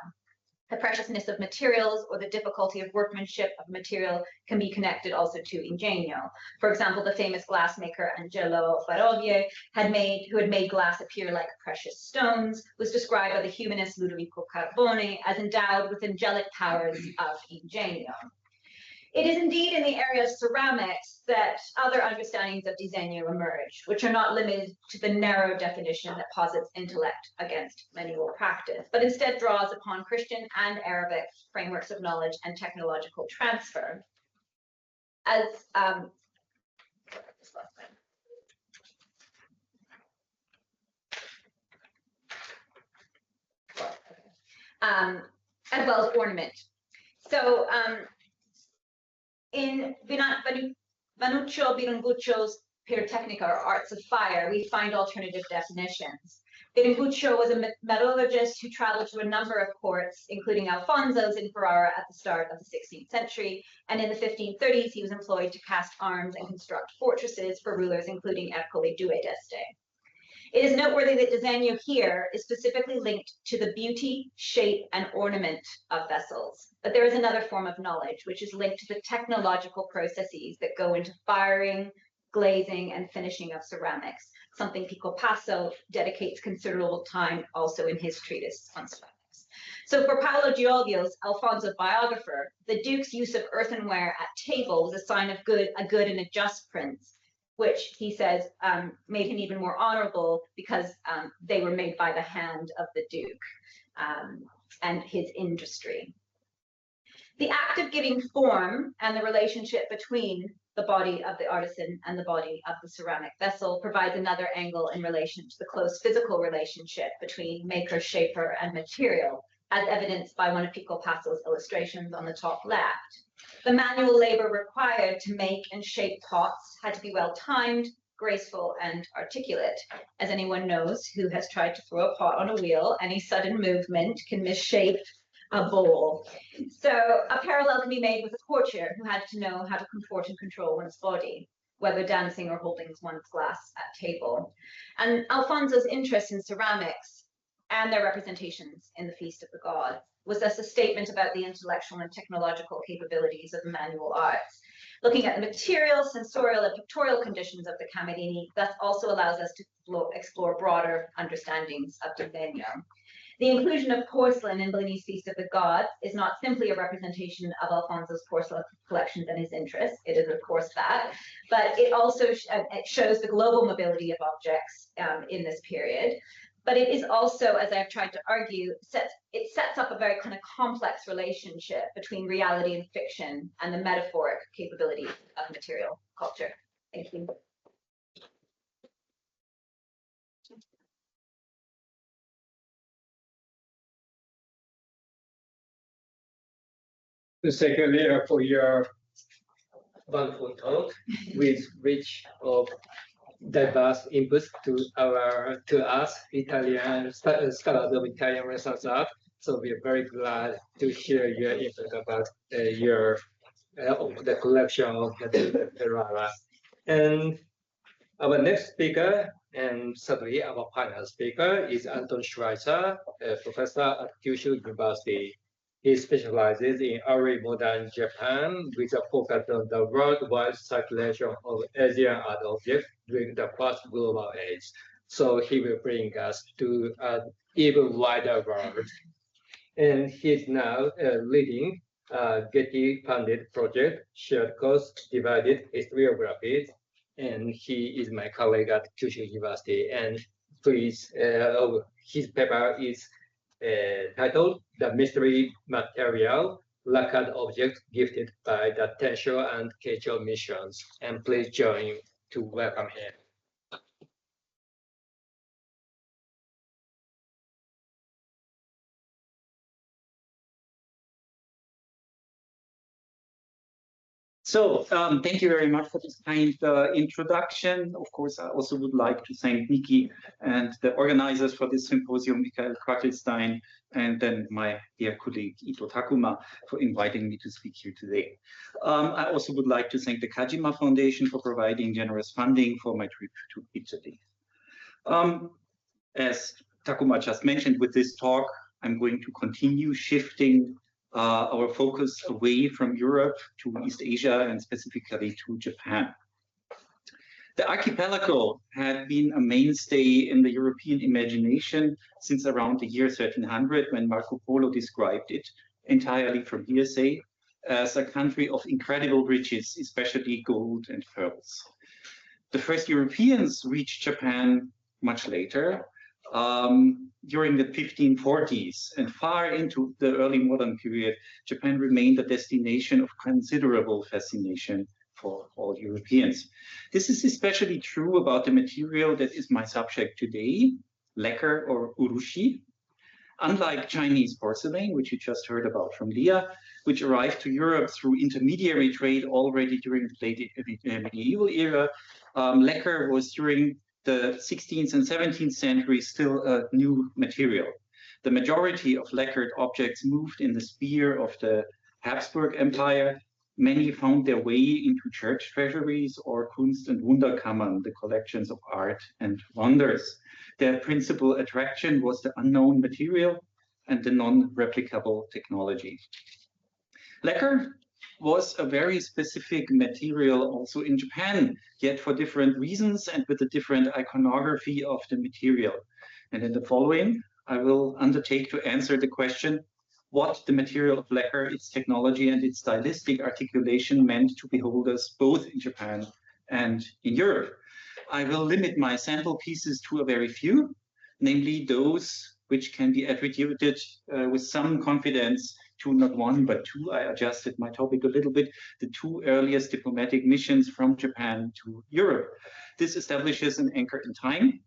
The preciousness of materials or the difficulty of workmanship of material can be connected also to ingegno. For example, the famous glassmaker Angelo Barovie, who had made glass appear like precious stones, was described by the humanist Ludovico Carbone as endowed with angelic powers of ingegno. It is indeed in the area of ceramics that other understandings of disegno emerge, which are not limited to the narrow definition that posits intellect against manual practice, but instead draws upon Christian and Arabic frameworks of knowledge and technological transfer. As this last time. As well as ornament. So in Vanuccio Biringuccio's Pyrotechnica, or Arts of Fire, we find alternative definitions. Biringuccio was a metallurgist who traveled to a number of courts, including Alfonso's in Ferrara at the start of the 16th century, and in the 1530s he was employed to cast arms and construct fortresses for rulers, including Ercole Due d'Este. It is noteworthy that disegno here is specifically linked to the beauty, shape, and ornament of vessels. But there is another form of knowledge, which is linked to the technological processes that go into firing, glazing, and finishing of ceramics, something Pico Passo dedicates considerable time also in his treatise on ceramics. So for Paolo Giolio's Alfonso biographer, the Duke's use of earthenware at table was a sign of a good and a just prince, which he says made him even more honorable because they were made by the hand of the Duke and his industry. The act of giving form and the relationship between the body of the artisan and the body of the ceramic vessel provides another angle in relation to the close physical relationship between maker, shaper, and material, as evidenced by one of Pico Passo's illustrations on the top left. The manual labor required to make and shape pots had to be well timed, graceful, and articulate. As anyone knows who has tried to throw a pot on a wheel, any sudden movement can misshape a bowl. So a parallel can be made with a courtier who had to know how to comport and control one's body, whether dancing or holding one's glass at table. And Alfonso's interest in ceramics and their representations in the Feast of the Gods was thus a statement about the intellectual and technological capabilities of the manual arts. Looking at the material, sensorial, and pictorial conditions of the Camerini thus also allows us to explore broader understandings of disegno. The inclusion of porcelain in Bellini's Feast of the Gods is not simply a representation of Alfonso's porcelain collections and his interests, it is of course that, but it also it shows the global mobility of objects in this period. But it is also, as I've tried to argue, it sets up a very kind of complex relationship between reality and fiction and the metaphoric capability of material culture. Thank you.
Thank you, Leah, for your wonderful talk with rich of diverse inputs to us Italian scholars of Italian Renaissance art. So we are very glad to hear your input about the collection of Ferrara. And our next speaker, and sadly our final speaker, is Anton Schweizer, a professor at Kyushu University. He specializes in early modern Japan with a focus on the worldwide circulation of Asian art objects during the first global age. So he will bring us to an even wider world. And he's now leading a Getty-funded project, Shared Cost Divided Historiographies. And he is my colleague at Kyushu University. And please, his paper is titled The Mystery Material, Lacquered Objects Gifted by the Tenshō and Keicho missions. And please join to welcome him.
So thank you very much for this kind introduction. Of course, I also would like to thank NIKI and the organizers for this symposium, Michael Kwakkelstein, and then my dear colleague Ito Takuma for inviting me to speak here today. I also would like to thank the Kajima Foundation for providing generous funding for my trip to Italy. As Takuma just mentioned with this talk, I'm going to continue shifting our focus away from Europe to East Asia and specifically to Japan. The archipelago had been a mainstay in the European imagination since around the year 1300, when Marco Polo described it entirely from hearsay as a country of incredible riches, especially gold and pearls. The first Europeans reached Japan much later, during the 1540s, and far into the early modern period, Japan remained a destination of considerable fascination for all Europeans. This is especially true about the material that is my subject today, lacquer or urushi. Unlike Chinese porcelain, which you just heard about from Leah, which arrived to Europe through intermediary trade already during the late medieval era, lacquer was during the 16th and 17th century still a new material. The majority of lacquered objects moved in the sphere of the Habsburg Empire. Many found their way into church treasuries or Kunst- und Wunderkammern, the collections of art and wonders. Their principal attraction was the unknown material and the non-replicable technology. Lacquer was a very specific material also in Japan, yet for different reasons and with a different iconography of the material. And in the following, I will undertake to answer the question what the material of lacquer, its technology, and its stylistic articulation meant to beholders both in Japan and in Europe. I will limit my sample pieces to a very few, namely those which can be attributed with some confidence to not one, but two. I adjusted my topic a little bit, the two earliest diplomatic missions from Japan to Europe. This establishes an anchor in time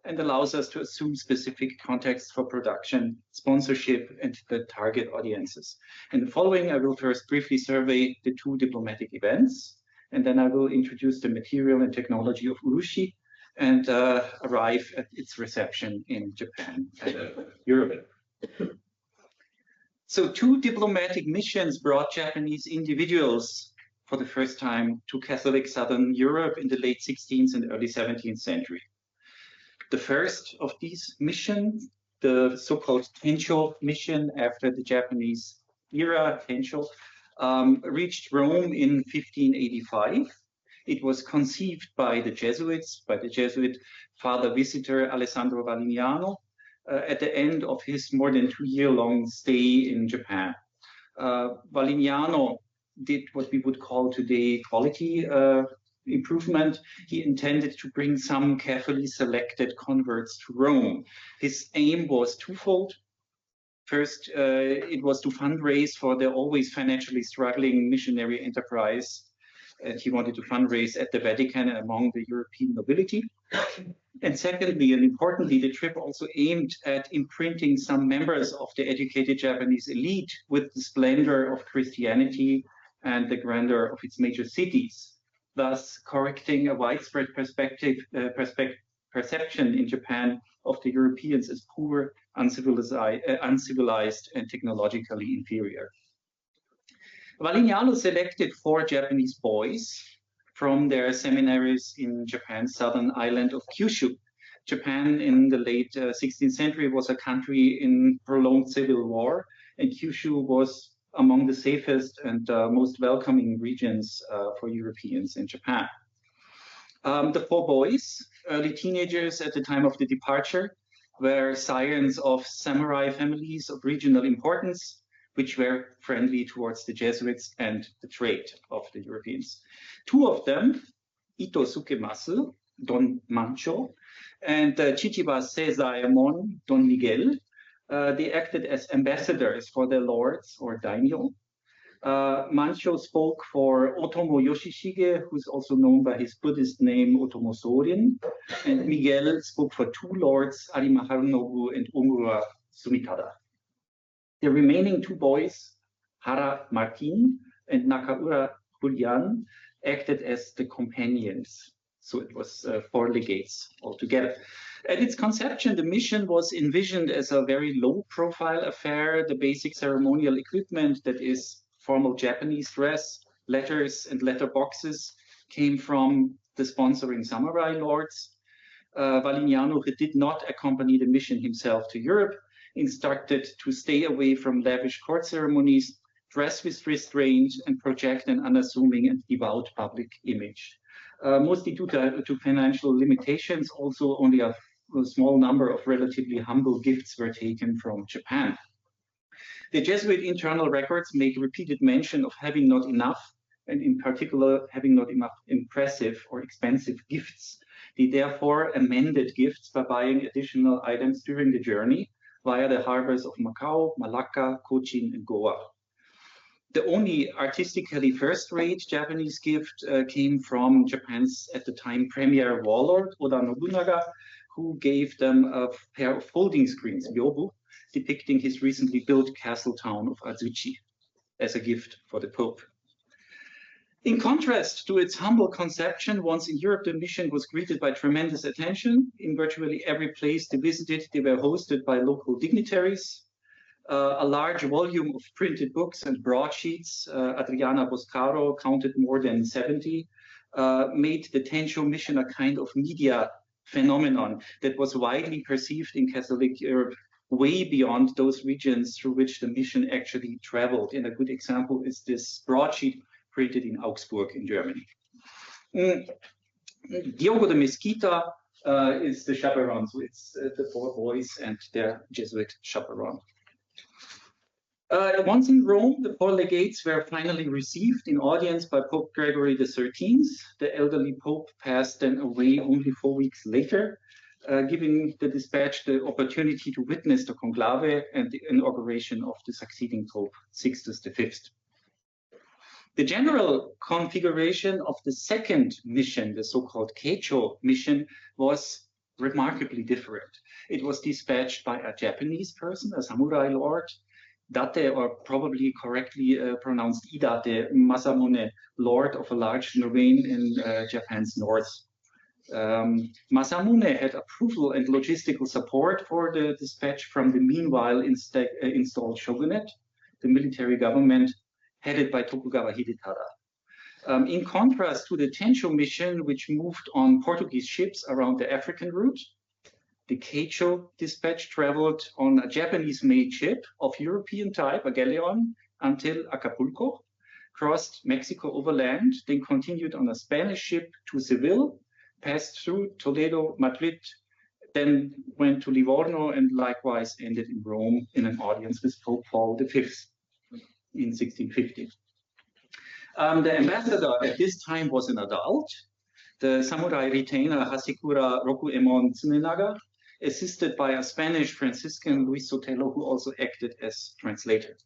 and allows us to assume specific contexts for production, sponsorship, and the target audiences. In the following, I will first briefly survey the two diplomatic events, and then I will introduce the material and technology of urushi and arrive at its reception in Japan and Europe. So two diplomatic missions brought Japanese individuals for the first time to Catholic Southern Europe in the late 16th and early 17th century. The first of these missions, the so-called Tenshō mission after the Japanese era, Tenshō, reached Rome in 1585. It was conceived by the Jesuits, by the Jesuit Father Visitor Alessandro Valignano, at the end of his more than 2-year-long stay in Japan. Valignano did what we would call today quality improvement. He intended to bring some carefully selected converts to Rome. His aim was twofold. First, it was to fundraise for the always financially struggling missionary enterprise. And he wanted to fundraise at the Vatican and among the European nobility. And secondly, and importantly, the trip also aimed at imprinting some members of the educated Japanese elite with the splendor of Christianity and the grandeur of its major cities, thus correcting a widespread perception in Japan of the Europeans as poor, uncivilized, and technologically inferior. Valignano selected 4 Japanese boys from their seminaries in Japan's southern island of Kyushu. Japan in the late 16th century was a country in prolonged civil war, and Kyushu was among the safest and most welcoming regions for Europeans in Japan. The 4 boys, early teenagers at the time of the departure, were scions of samurai families of regional importance, which were friendly towards the Jesuits and the trade of the Europeans. 2 of them, Ito Sukemasu, Don Mancho, and Chichiba Seizaemon, Don Miguel, they acted as ambassadors for their lords or daimyo. Mancho spoke for Otomo Yoshishige, who's also known by his Buddhist name Otomo Sorin, and Miguel spoke for 2 lords, Arima Harunobu and Omura Sumitada. The remaining 2 boys, Hara Martin and Nakaura Julian, acted as the companions. So it was 4 legates altogether. At its conception, the mission was envisioned as a very low-profile affair. The basic ceremonial equipment, that is formal Japanese dress, letters, and letter boxes, came from the sponsoring samurai lords. Valignano did not accompany the mission himself to Europe, instructed to stay away from lavish court ceremonies, dress with restraint, and project an unassuming and devout public image. Mostly due to financial limitations, also only a small number of relatively humble gifts were taken from Japan. The Jesuit internal records make repeated mention of having not enough, and in particular, having not enough impressive or expensive gifts. They therefore amended gifts by buying additional items during the journey via the harbors of Macau, Malacca, Cochin, and Goa. The only artistically first-rate Japanese gift came from Japan's, at the time, premier warlord, Oda Nobunaga, who gave them a pair of folding screens, Ryobu, depicting his recently built castle town of Azuchi as a gift for the Pope. In contrast to its humble conception, once in Europe, the mission was greeted by tremendous attention. In virtually every place they visited, they were hosted by local dignitaries. A large volume of printed books and broadsheets, Adriana Boscaro counted more than 70, made the Tenshō mission a kind of media phenomenon that was widely perceived in Catholic Europe, way beyond those regions through which the mission actually traveled. And a good example is this broadsheet printed in Augsburg in Germany. Diogo de Mesquita is the chaperone, so it's the 4 boys and their Jesuit chaperone. Once in Rome, the 4 legates were finally received in audience by Pope Gregory XIII. The elderly Pope passed then away only 4 weeks later, giving the dispatch the opportunity to witness the conclave and the inauguration of the succeeding Pope, Sixtus V. The general configuration of the second mission, the so-called Keicho mission, was remarkably different. It was dispatched by a Japanese person, a samurai lord, Date, or probably correctly pronounced Idate Masamune, lord of a large domain in Japan's north. Masamune had approval and logistical support for the dispatch from the meanwhile installed shogunate, the military government headed by Tokugawa Hidetada. In contrast to the Tenshō mission, which moved on Portuguese ships around the African route, the Keicho dispatch traveled on a Japanese-made ship of European type, a galleon, until Acapulco, crossed Mexico overland, then continued on a Spanish ship to Seville, passed through Toledo, Madrid, then went to Livorno, and likewise ended in Rome in an audience with Pope Paul V in 1650. The ambassador at this time was an adult, the samurai retainer Hasekura Rokuemon Tsunenaga, assisted by a Spanish Franciscan, Luis Sotelo, who also acted as translator.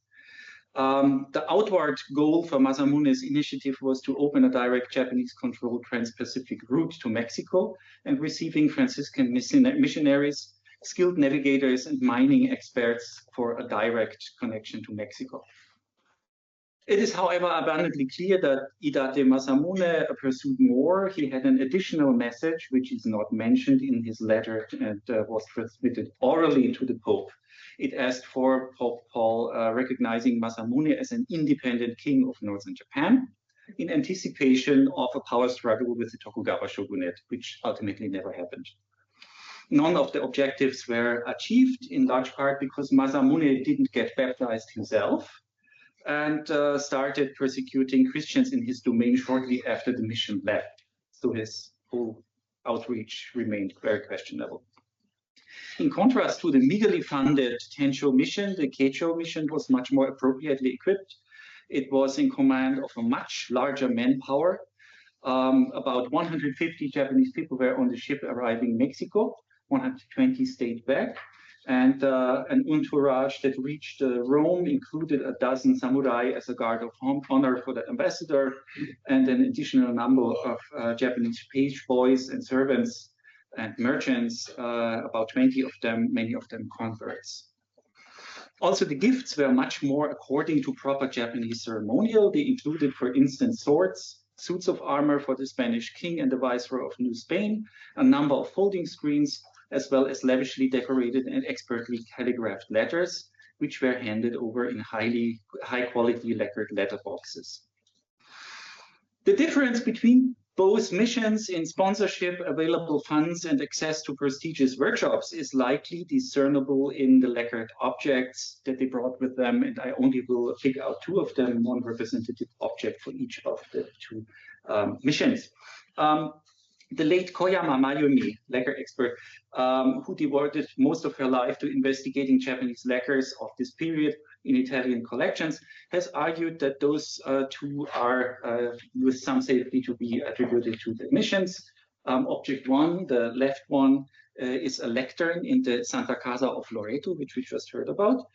The outward goal for Masamune's initiative was to open a direct Japanese-controlled trans-Pacific route to Mexico and receiving Franciscan missionaries, skilled navigators, and mining experts for a direct connection to Mexico. It is, however, abundantly clear that Idate Masamune pursued more. He had an additional message, which is not mentioned in his letter and was transmitted orally to the Pope. It asked for Pope Paul recognizing Masamune as an independent king of northern Japan in anticipation of a power struggle with the Tokugawa shogunate, which ultimately never happened. None of the objectives were achieved, in large part because Masamune didn't get baptized himself, and started persecuting Christians in his domain shortly after the mission left. So his whole outreach remained very questionable. In contrast to the meagerly funded Tenshō mission, the Keicho mission was much more appropriately equipped. It was in command of a much larger manpower. About 150 Japanese people were on the ship arriving in Mexico, 120 stayed back. And an entourage that reached Rome included a dozen samurai as a guard of honor for the ambassador, and an additional number of Japanese page boys and servants and merchants, about 20 of them, many of them converts. Also, the gifts were much more according to proper Japanese ceremonial. They included, for instance, swords, suits of armor for the Spanish king and the viceroy of New Spain, a number of folding screens, as well as lavishly decorated and expertly calligraphed letters, which were handed over in high-quality lacquered letterboxes. The difference between both missions in sponsorship, available funds, and access to prestigious workshops is likely discernible in the lacquered objects that they brought with them, and I only will pick out 2 of them, one representative object for each of the 2 missions. The late Koyama Mayumi, lacquer expert, who devoted most of her life to investigating Japanese lacquers of this period in Italian collections, has argued that those 2 are, with some safety, to be attributed to the missions. Object 1, the left one, is a lectern in the Santa Casa of Loreto, which we just heard about.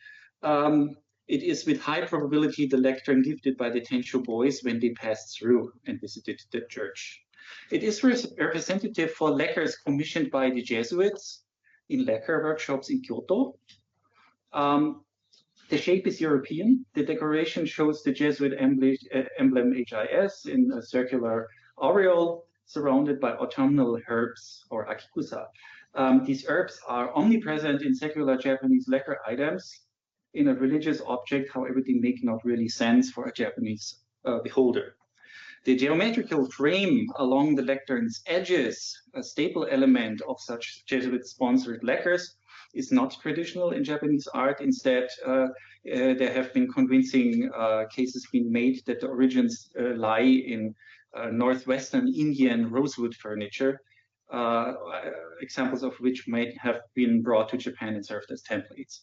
it is with high probability the lectern gifted by the Tenshō boys when they passed through and visited the church. It is representative for lacquers commissioned by the Jesuits in lacquer workshops in Kyoto. The shape is European. The decoration shows the Jesuit emblem HIS in a circular aureole surrounded by autumnal herbs or akikusa. These herbs are omnipresent in secular Japanese lacquer items. In a religious object, however, they make not really sense for a Japanese beholder. The geometrical frame along the lectern's edges, a staple element of such Jesuit-sponsored lacquers, is not traditional in Japanese art. Instead, there have been convincing cases being made that the origins lie in northwestern Indian rosewood furniture, examples of which might have been brought to Japan and served as templates.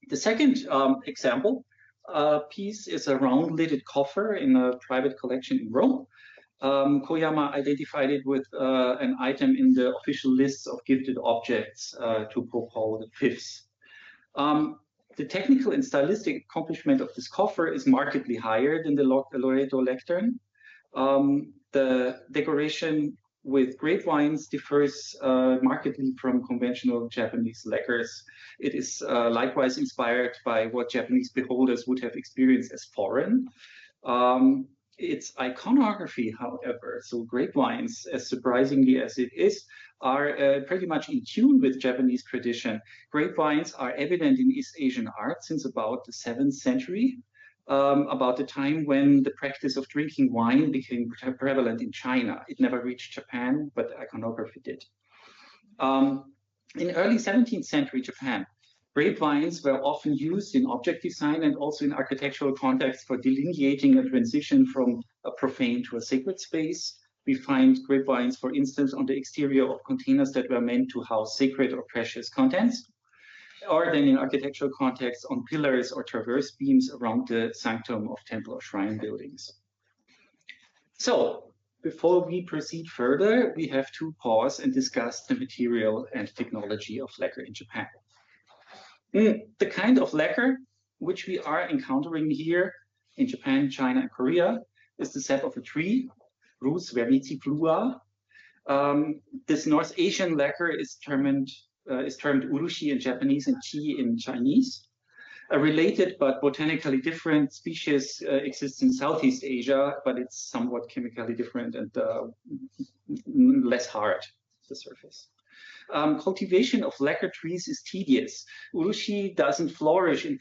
The second example piece is a round-lidded coffer in a private collection in Rome. Koyama identified it with an item in the official lists of gifted objects to Pope Paul V. The technical and stylistic accomplishment of this coffer is markedly higher than the Loreto lectern. The decoration with grapevines differs markedly from conventional Japanese lacquers. It is likewise inspired by what Japanese beholders would have experienced as foreign. Its iconography, however, so grapevines, as surprisingly as it is, are pretty much in tune with Japanese tradition. Grapevines are evident in East Asian art since about the 7th century, about the time when the practice of drinking wine became prevalent in China. It never reached Japan, but the iconography did. In early 17th century Japan, grapevines were often used in object design and also in architectural contexts for delineating a transition from a profane to a sacred space. We find grapevines, for instance, on the exterior of containers that were meant to house sacred or precious contents, or then in architectural contexts on pillars or traverse beams around the sanctum of temple or shrine buildings. So, before we proceed further, we have to pause and discuss the material and technology of lacquer in Japan. The kind of lacquer which we are encountering here in Japan, China, and Korea is the sap of a tree, Rus vermiciflua. This North Asian lacquer is termed urushi in Japanese and chi in Chinese. A related but botanically different species exists in Southeast Asia, but it's somewhat chemically different and less hard, the surface. Cultivation of lacquer trees is tedious. Urushi doesn't flourish in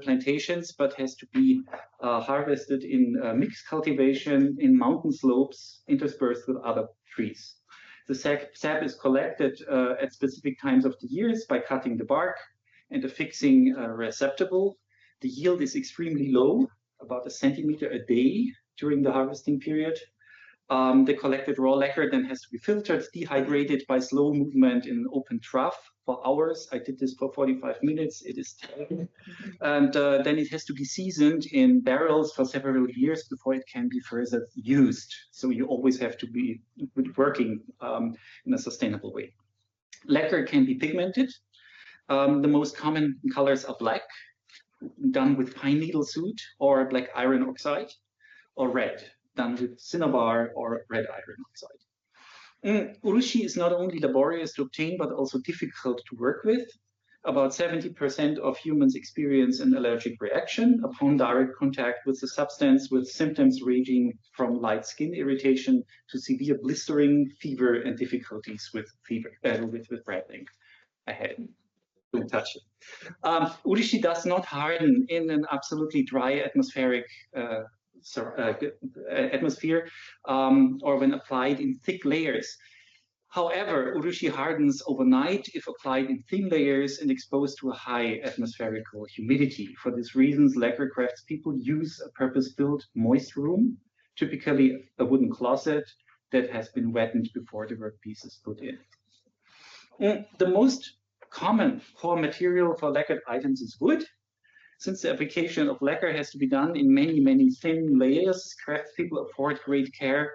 plantations, but has to be harvested in mixed cultivation in mountain slopes interspersed with other trees. The sap is collected at specific times of the years by cutting the bark and affixing a receptacle. The yield is extremely low, about 1 centimeter a day during the harvesting period. The collected raw lacquer then has to be filtered, dehydrated by slow movement in an open trough for hours. I did this for 45 minutes. It is terrible. And then it has to be seasoned in barrels for several years before it can be further used. So you always have to be working in a sustainable way. Lacquer can be pigmented. The most common colors are black, done with pine needle soot or black iron oxide, or red, done with cinnabar or red iron oxide. Urushi is not only laborious to obtain, but also difficult to work with. About 70% of humans experience an allergic reaction upon direct contact with the substance, with symptoms ranging from light skin irritation to severe blistering, fever, and difficulties with breathing. I had it. Don't touch it. Urushi does not harden in an absolutely dry atmospheric atmosphere or when applied in thick layers. However, urushi hardens overnight if applied in thin layers and exposed to a high atmospherical humidity. For these reasons, lacquer craftspeople use a purpose-built moist room, typically a wooden closet that has been wetted before the workpiece is put in. The most common core material for lacquered items is wood. Since the application of lacquer has to be done in many, many thin layers, craftspeople afford great care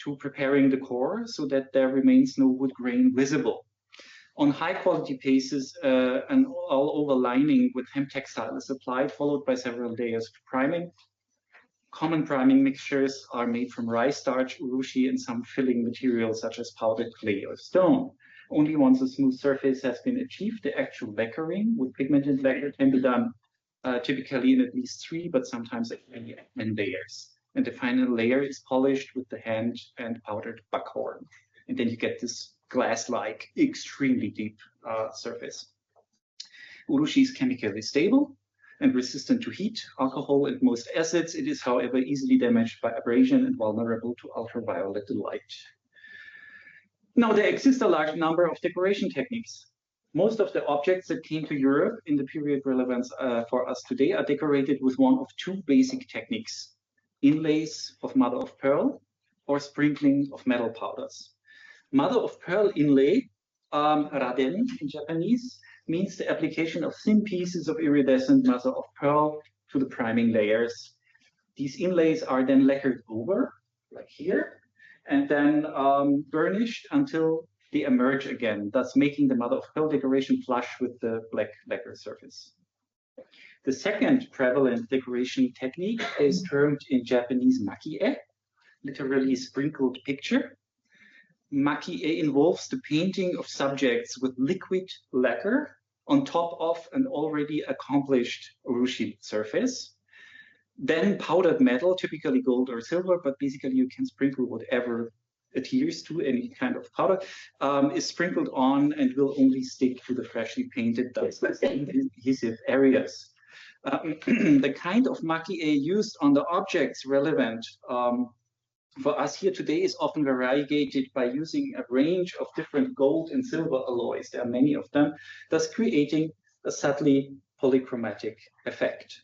to preparing the core so that there remains no wood grain visible. On high quality pieces, an all-over lining with hemp textile is applied, followed by several layers of priming. Common priming mixtures are made from rice starch, urushi, and some filling materials such as powdered clay or stone. Only once a smooth surface has been achieved, the actual lacquering with pigmented lacquer can be done typically in at least 3, but sometimes in layers. And the final layer is polished with the hand and powdered buckhorn. And then you get this glass-like, extremely deep surface. Urushi is chemically stable and resistant to heat, alcohol, and most acids. It is, however, easily damaged by abrasion and vulnerable to ultraviolet light. Now, there exist a large number of decoration techniques. Most of the objects that came to Europe in the period relevant for us today are decorated with one of 2 basic techniques: inlays of mother of pearl or sprinkling of metal powders. Mother of pearl inlay, raden in Japanese, means the application of thin pieces of iridescent mother of pearl to the priming layers. These inlays are then lacquered over, like here, and then burnished until they emerge again, thus making the mother of pearl decoration flush with the black lacquer surface. The second prevalent decoration technique is termed in Japanese maki-e, literally sprinkled picture. Maki-e involves the painting of subjects with liquid lacquer on top of an already accomplished urushi surface. Then powdered metal, typically gold or silver, but basically you can sprinkle whatever adheres to any kind of powder, is sprinkled on and will only stick to the freshly painted, thus adhesive areas. The kind of maki-e used on the objects relevant for us here today is often variegated by using a range of different gold and silver alloys. There are many of them, thus creating a subtly polychromatic effect.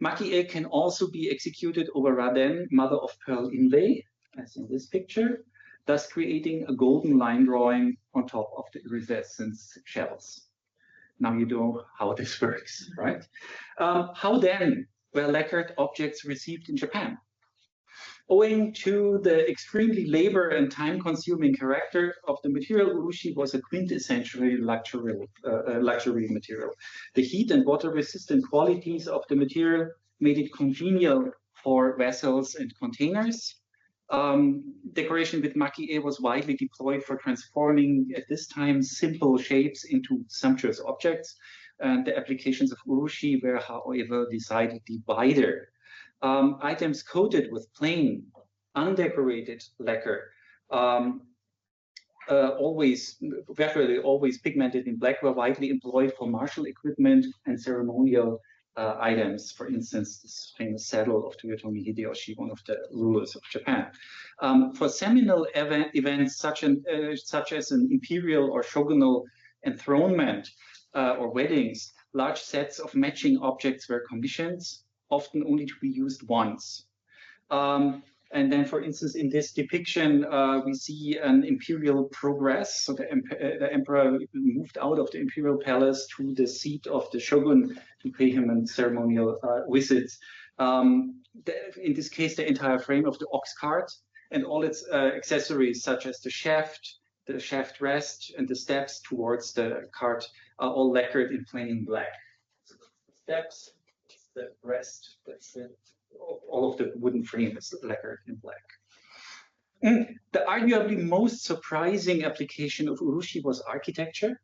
Maki-e can also be executed over raden, mother of pearl inlay, as in this picture, thus creating a golden line drawing on top of the iridescence shells. Now you know how this works, right? How then were lacquered objects received in Japan? Owing to the extremely labor and time-consuming character of the material, urushi was a quintessentially luxury material. The heat and water-resistant qualities of the material made it congenial for vessels and containers. Decoration with maki-e was widely deployed for transforming, at this time, simple shapes into sumptuous objects. And the applications of urushi were, however, decidedly wider. Items coated with plain, undecorated lacquer, virtually always pigmented in black, were widely employed for martial equipment and ceremonial items. For instance, this famous saddle of Toyotomi Hideyoshi, one of the rulers of Japan. For seminal events such as an imperial or shogunal enthronement or weddings, large sets of matching objects were commissioned, often only to be used once. And then, for instance, in this depiction, we see an imperial progress. So the emperor moved out of the imperial palace to the seat of the shogun to pay him a ceremonial visits. In this case, the entire frame of the ox cart and all its accessories, such as the shaft rest, and the steps towards the cart, are all lacquered in plain black. So the steps, the rest, that's it. All of the wooden frame is lacquered in black. The arguably most surprising application of urushi was architecture.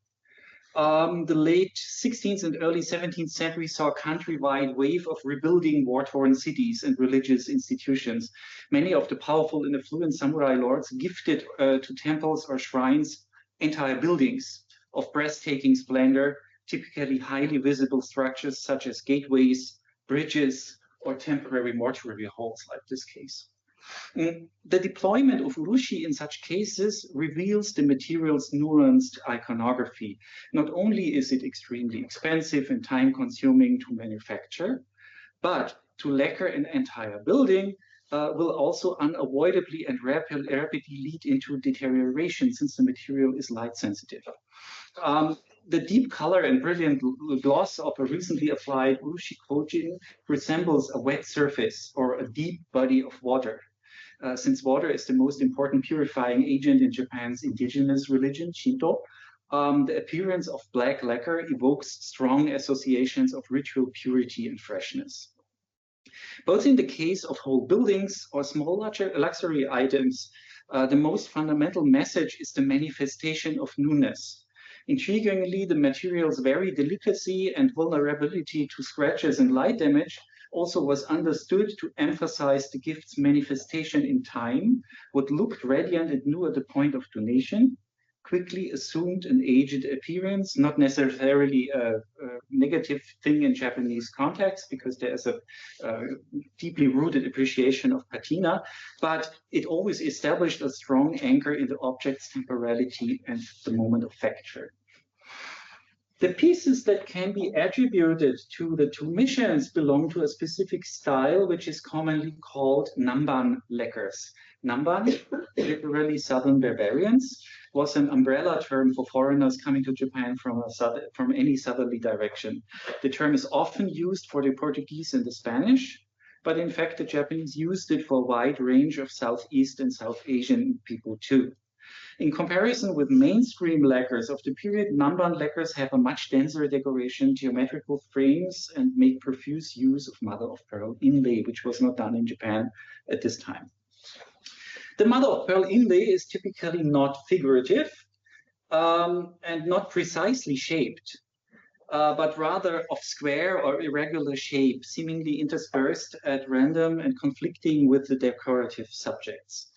The late 16th and early 17th century saw a countrywide wave of rebuilding war-torn cities and religious institutions. Many of the powerful and affluent samurai lords gifted to temples or shrines entire buildings of breathtaking splendor, typically highly visible structures such as gateways, bridges, or temporary mortuary halls, like this case. The deployment of urushi in such cases reveals the material's nuanced iconography. Not only is it extremely expensive and time-consuming to manufacture, but to lacquer an entire building will also unavoidably and rapidly lead into deterioration, since the material is light-sensitive. The deep color and brilliant gloss of a recently applied urushi coating resembles a wet surface or a deep body of water. since water is the most important purifying agent in Japan's indigenous religion, Shinto, the appearance of black lacquer evokes strong associations of ritual purity and freshness. Both in the case of whole buildings or small luxury items, the most fundamental message is the manifestation of newness. Intriguingly, the material's very delicacy and vulnerability to scratches and light damage also was understood to emphasize the gift's manifestation in time. What looked radiant and new at the point of donation quickly assumed an aged appearance, not necessarily a negative thing in Japanese context, because there is a deeply rooted appreciation of patina, but it always established a strong anchor in the object's temporality and the moment of facture. The pieces that can be attributed to the two missions belong to a specific style, which is commonly called Namban lacquers. Namban, literally Southern Barbarians, was an umbrella term for foreigners coming to Japan from any southerly direction. The term is often used for the Portuguese and the Spanish, but in fact, the Japanese used it for a wide range of Southeast and South Asian people too. In comparison with mainstream lacquers of the period, Namban lacquers have a much denser decoration, geometrical frames, and make profuse use of mother-of-pearl inlay, which was not done in Japan at this time. The mother-of-pearl inlay is typically not figurative and not precisely shaped, but rather of square or irregular shape, seemingly interspersed at random and conflicting with the decorative subjects.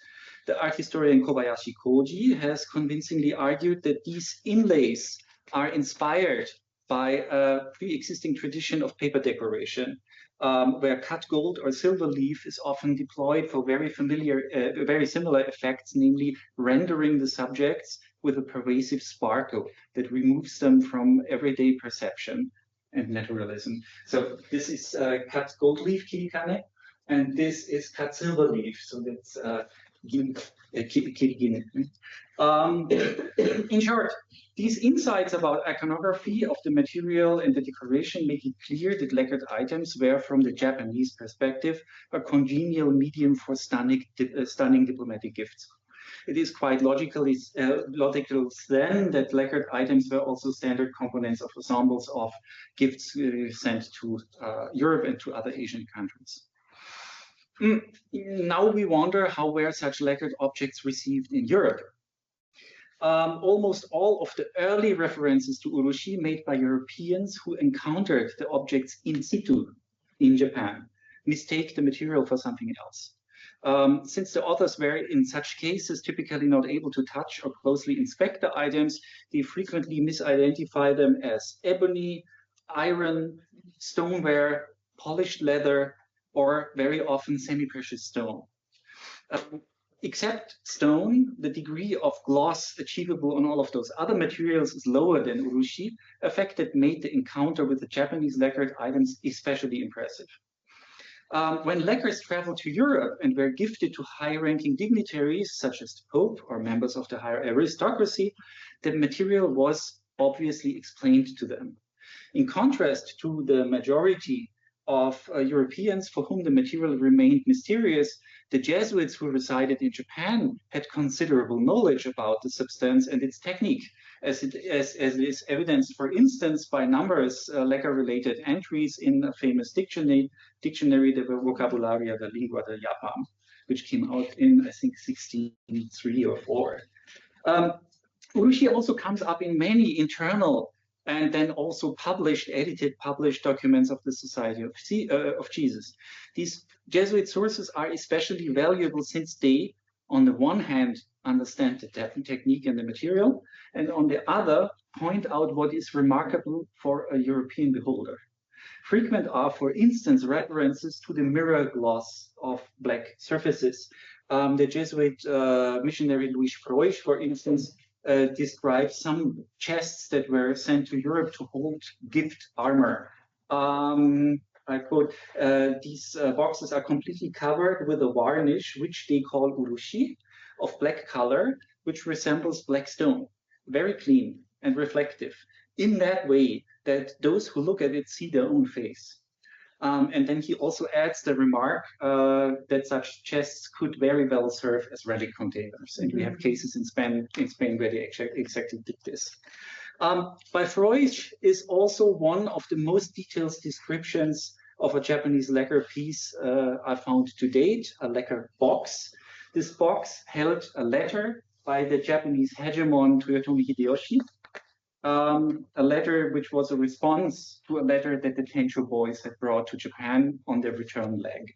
The art historian Kobayashi Koji has convincingly argued that these inlays are inspired by a pre-existing tradition of paper decoration, where cut gold or silver leaf is often deployed for very similar effects, namely rendering the subjects with a pervasive sparkle that removes them from everyday perception and naturalism. So this is cut gold leaf kirikane, and this is cut silver leaf. So that's kirigine. In short, these insights about iconography of the material and the decoration make it clear that lacquered items were, from the Japanese perspective, a congenial medium for stunning diplomatic gifts. It is quite logical then that lacquered items were also standard components of ensembles of gifts sent to Europe and to other Asian countries. Now we wonder, how were such lacquered objects received in Europe? Almost all of the early references to urushi made by Europeans who encountered the objects in situ in Japan mistake the material for something else. Since the authors were in such cases typically not able to touch or closely inspect the items, they frequently misidentify them as ebony, iron, stoneware, polished leather, or very often semi-precious stone. Except stone, the degree of gloss achievable on all of those other materials is lower than urushi, a fact that made the encounter with the Japanese lacquered items especially impressive. When lacquers traveled to Europe and were gifted to high-ranking dignitaries, such as the Pope or members of the higher aristocracy, the material was obviously explained to them. In contrast to the majority of Europeans for whom the material remained mysterious, the Jesuits who resided in Japan had considerable knowledge about the substance and its technique, as it is evidenced, for instance, by numerous lacquer-related entries in a famous dictionary, the Vocabularia da Lingua de Japan, which came out in, I think, 1603 or 4. Urushi also comes up in many internal and then also edited published documents of the Society of Jesus. These Jesuit sources are especially valuable since they, on the one hand, understand the technique and the material, and on the other, point out what is remarkable for a European beholder. Frequent are, for instance, references to the mirror gloss of black surfaces. The Jesuit missionary Louis Froich, for instance, described some chests that were sent to Europe to hold gift armor. I quote, these boxes are completely covered with a varnish, which they call urushi, of black color, which resembles black stone, very clean and reflective, in that way that those who look at it see their own face. And then he also adds the remark that such chests could very well serve as relic containers. And we have cases in Spain where they exactly did this. By Freud is also one of the most detailed descriptions of a Japanese lacquer piece I found to date, a lacquer box. This box held a letter by the Japanese hegemon Toyotomi Hideyoshi, a letter which was a response to a letter that the Tenshō boys had brought to Japan on their return leg.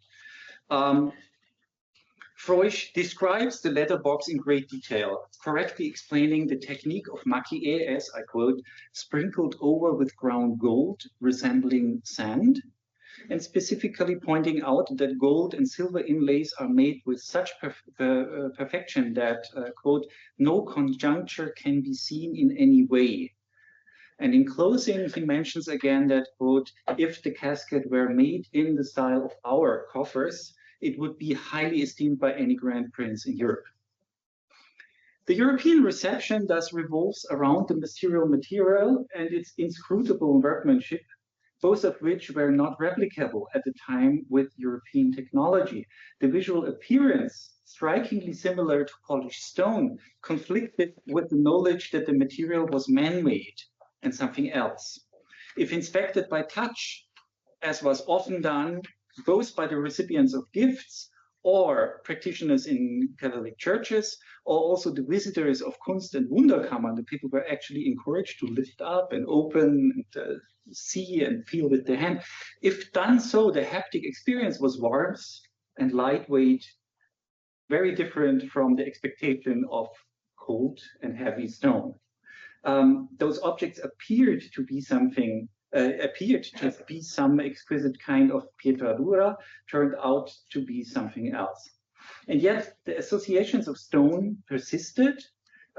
Freud describes the letterbox in great detail, correctly explaining the technique of maki-e as, I quote, sprinkled over with ground gold resembling sand, and specifically pointing out that gold and silver inlays are made with such perfection that, quote, no conjuncture can be seen in any way. And in closing, he mentions again that, quote, if the casket were made in the style of our coffers, it would be highly esteemed by any grand prince in Europe. The European reception thus revolves around the material and its inscrutable workmanship, both of which were not replicable at the time with European technology. The visual appearance, strikingly similar to polished stone, conflicted with the knowledge that the material was man-made and something else. If inspected by touch, as was often done, both by the recipients of gifts or practitioners in Catholic churches, or also the visitors of Kunst and Wunderkammer, the people were actually encouraged to lift up and open and see and feel with their hand. If done so, the haptic experience was warmth and lightweight, very different from the expectation of cold and heavy stone. Those objects appeared to be something some exquisite kind of pietra dura, turned out to be something else. And yet the associations of stone persisted,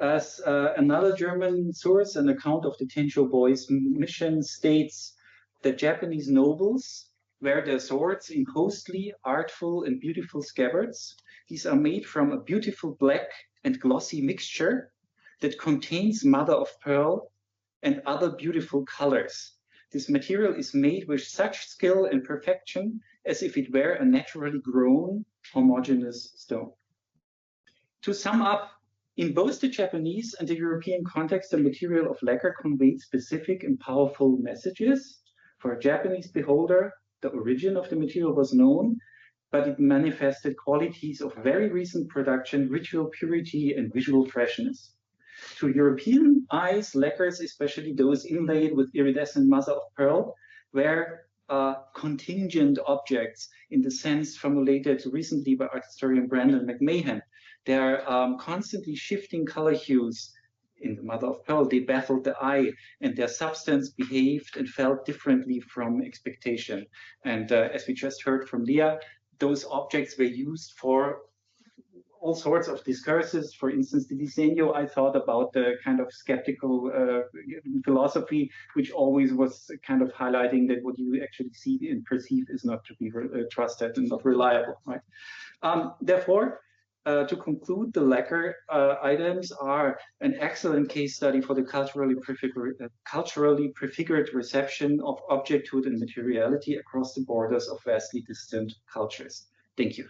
as another German source, an account of the Tenshō boys' mission, states that Japanese nobles wear their swords in costly, artful, and beautiful scabbards. These are made from a beautiful black and glossy mixture that contains mother of pearl and other beautiful colors. This material is made with such skill and perfection as if it were a naturally grown, homogeneous stone. To sum up, in both the Japanese and the European context, the material of lacquer conveyed specific and powerful messages. For a Japanese beholder, the origin of the material was known, but it manifested qualities of very recent production, ritual purity, and visual freshness. To European eyes, lacquers, especially those inlaid with iridescent mother of pearl, were contingent objects in the sense formulated recently by art historian Brandon McMahon. Their constantly shifting color hues in the mother of pearl, they baffled the eye, and their substance behaved and felt differently from expectation. And as we just heard from Leah, those objects were used for all sorts of discourses. For instance, the diseño, I thought about the kind of skeptical philosophy, which always was kind of highlighting that what you actually see and perceive is not to be trusted and not reliable, right? Therefore, to conclude, the lacquer items are an excellent case study for the culturally prefigured reception of objecthood and materiality across the borders of vastly distant cultures. Thank you.